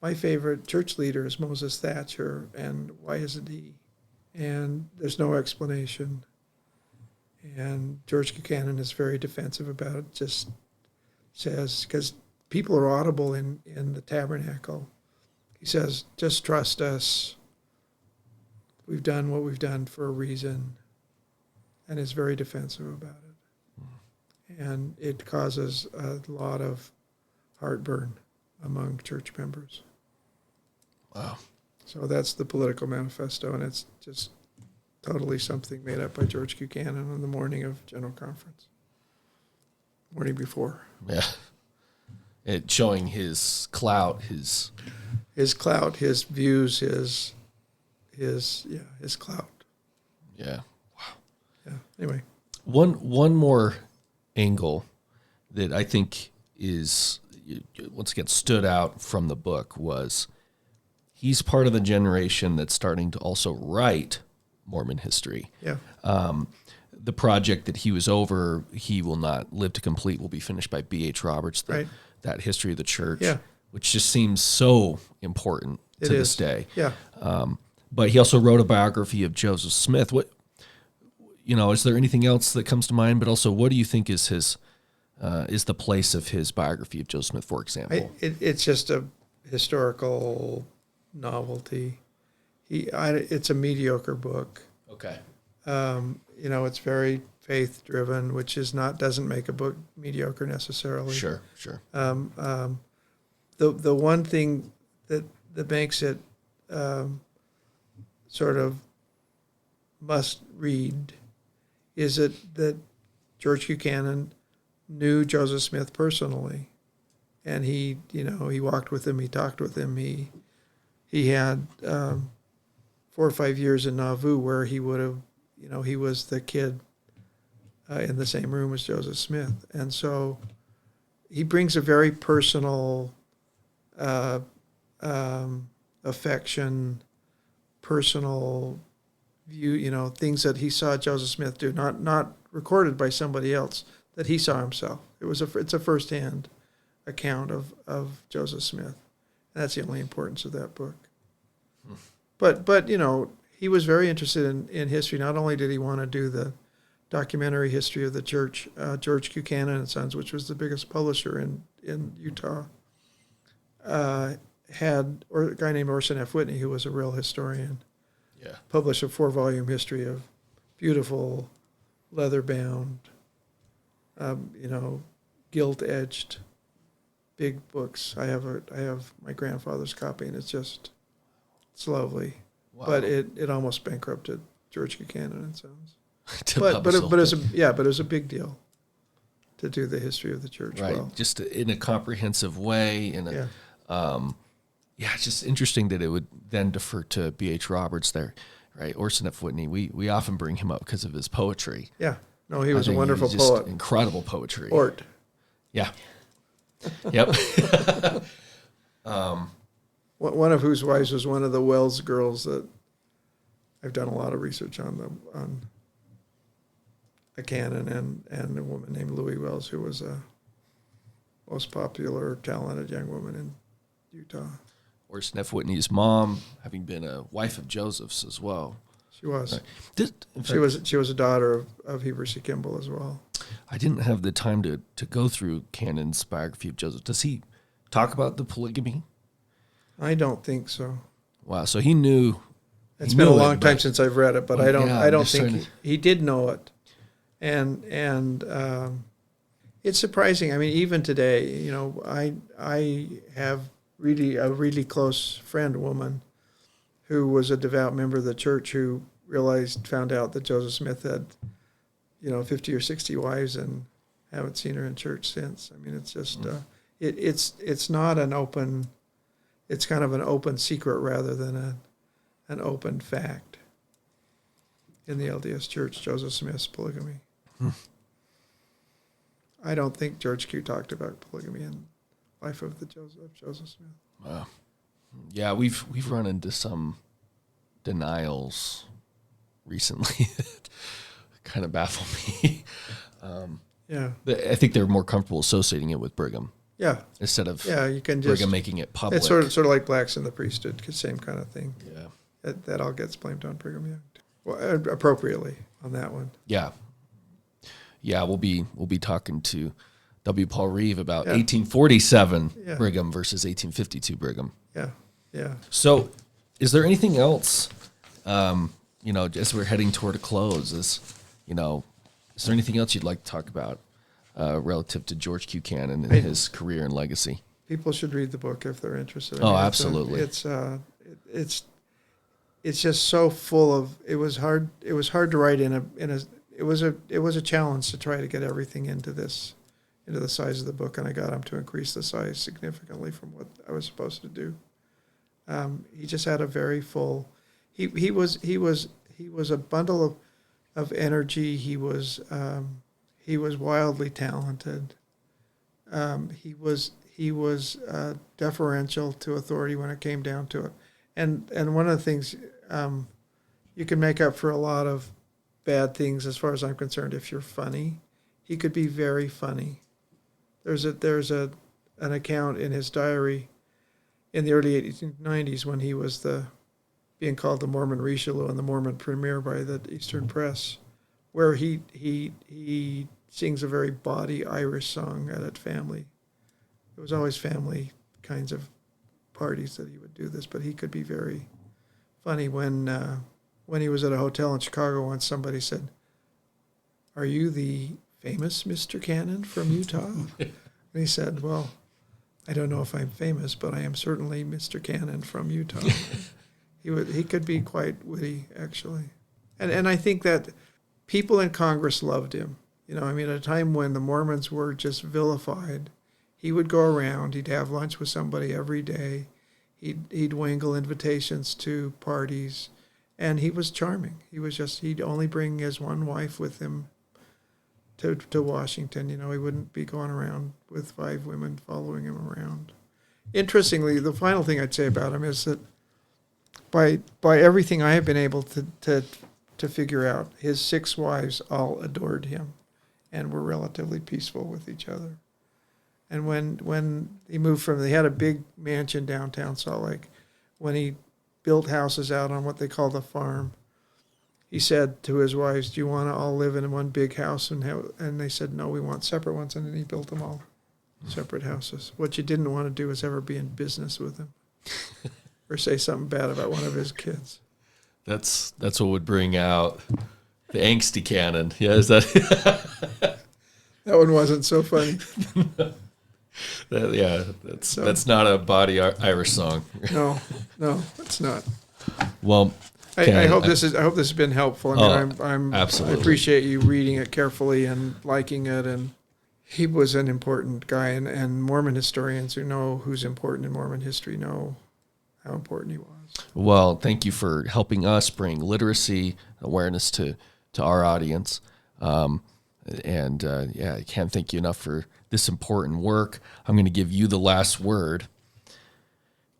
my favorite church leader is Moses Thatcher, and why isn't he? And there's no explanation. And George Buchanan is very defensive about it, just says, because people are audible in the tabernacle. He says, just trust us. We've done what we've done for a reason, and is very defensive about it. And it causes a lot of heartburn among church members. Wow. So that's the Political Manifesto, and it's just totally something made up by George Buchanan on the morning of General Conference. Morning before. Yeah. It showing his clout, his clout, his views, his clout. Yeah. Wow. Yeah. Anyway. One more angle that I think is, once again, stood out from the book was he's part of the generation that's starting to also write Mormon history. Yeah. The project that he was over, he will not live to complete, will be finished by B.H. Roberts, that history of the church, which just seems so important to this day. Yeah. But he also wrote a biography of Joseph Smith. What, is there anything else that comes to mind? But also, what do you think is his is the place of his biography of Joseph Smith, for example? It's just a historical novelty. It's a mediocre book. Okay. It's very faith-driven, which doesn't make a book mediocre necessarily. Sure. The one thing that makes it sort of must read is that George Buchanan knew Joseph Smith personally, and he walked with him, he talked with him, he had 4 or 5 years in Nauvoo where he would have, he was the kid in the same room as Joseph Smith, and so he brings a very personal affection, personal view, things that he saw Joseph Smith do, not recorded by somebody else, that he saw himself. It's a firsthand account of Joseph Smith. And that's the only importance of that book. But he was very interested in history. Not only did he want to do the documentary history of the church, George Buchanan and Sons, which was the biggest publisher in Utah, had a guy named Orson F. Whitney, who was a real historian, published a 4-volume history of beautiful, leather-bound, gilt-edged, big books. I have my grandfather's copy, and it's lovely. Wow. But it almost bankrupted George Buchanan and Sons. but it was a big deal to do the history of the church well. Just in a comprehensive way. It's just interesting that it would then defer to B.H. Roberts there, right? Orson F. Whitney, we often bring him up because of his poetry. Yeah. No, he was a wonderful poet. Incredible poetry. Ort. Yeah. Yep. One of whose wives was one of the Wells girls that I've done a lot of research on a canon and a woman named Louis Wells, who was a most popular, talented young woman in Utah. Orson F. Whitney's mom, having been a wife of Joseph's as well. She was. She was a daughter of Heber C. Kimball as well. I didn't have the time to go through Cannon's biography of Joseph. Does he talk about the polygamy? I don't think so. Wow, so he knew. It's been a long time since I've read it, but I don't think he did know it. And it's surprising. I mean, even today, I have a really close friend, woman, who was a devout member of the church, who found out that Joseph Smith had, 50 or 60 wives and haven't seen her in church since. I mean, it's just, it's not an open, it's kind of an open secret rather than an open fact in the LDS church, Joseph Smith's polygamy. I don't think George Q talked about polygamy in Life of Joseph Smith. Wow. Yeah, we've run into some denials recently that kind of baffle me. I think they're more comfortable associating it with Brigham. Yeah. Instead of you can Brigham making it public. It's sort of like blacks in the priesthood, same kind of thing. Yeah. That all gets blamed on Brigham, well, appropriately on that one. Yeah. Yeah, we'll be talking to W. Paul Reeve about 1847 Brigham versus 1852 Brigham. Yeah. So, is there anything else? As we're heading toward a close, is there anything else you'd like to talk about relative to George Q. Cannon and his career and legacy? People should read the book if they're interested. Absolutely. It's just so full of. It was hard to write it was a challenge to try to get everything into the size of the book, and I got him to increase the size significantly from what I was supposed to do. He just had a very full. He was a bundle of energy. He was wildly talented. He was deferential to authority when it came down to it, and one of the things you can make up for a lot of bad things, as far as I'm concerned, if you're funny. He could be very funny. There's an account in his diary in the early 1890s when he was being called the Mormon Richelieu and the Mormon Premier by the Eastern Press, where he sings a very bawdy Irish song at family. It was always family kinds of parties that he would do this, but he could be very funny. When he was at a hotel in Chicago once, somebody said, "Are you the famous Mr. Cannon from Utah?" And he said, "Well, I don't know if I'm famous, but I am certainly Mr. Cannon from Utah." He could be quite witty, actually. And I think that people in Congress loved him. You know, I mean, at a time when the Mormons were just vilified, he would go around, he'd have lunch with somebody every day, he'd wangle invitations to parties, and he was charming. He'd only bring his one wife with him to Washington. You know, he wouldn't be going around with 5 women following him around. Interestingly, the final thing I'd say about him is that by everything I have been able to figure out, his 6 wives all adored him and were relatively peaceful with each other. And when he moved they had a big mansion downtown Salt Lake. When he built houses out on what they call the farm, he said to his wives, "Do you want to all live in one big house?" And they said, "No, we want separate ones." And then he built them all separate houses. What you didn't want to do is ever be in business with him or say something bad about one of his kids. That's what would bring out the angsty Cannon. Yeah, is that? That one wasn't so funny. That's not a body Irish song. No, it's not. Well, I hope this has been helpful. I mean, absolutely. I appreciate you reading it carefully and liking it. And he was an important guy, and Mormon historians who know who's important in Mormon history know how important he was. Well, thank you for helping us bring literacy awareness to our audience. I can't thank you enough for this important work. I'm going to give you the last word.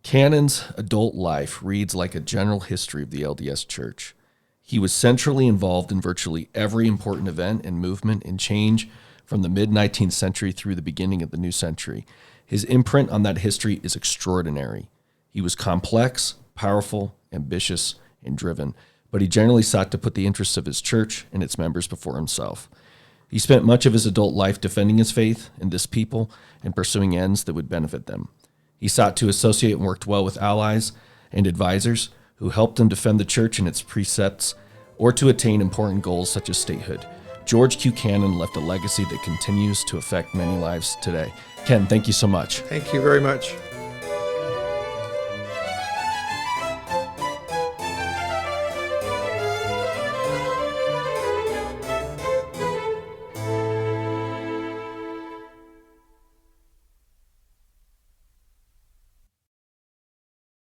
Cannon's adult life reads like a general history of the LDS Church. He was centrally involved in virtually every important event and movement and change from the mid-19th century through the beginning of the new century. His imprint on that history is extraordinary. He was complex, powerful, ambitious, and driven, but he generally sought to put the interests of his church and its members before himself. He spent much of his adult life defending his faith and this people and pursuing ends that would benefit them. He sought to associate and worked well with allies and advisors who helped him defend the church and its precepts or to attain important goals such as statehood. George Q. Cannon left a legacy that continues to affect many lives today. Ken, thank you so much. Thank you very much.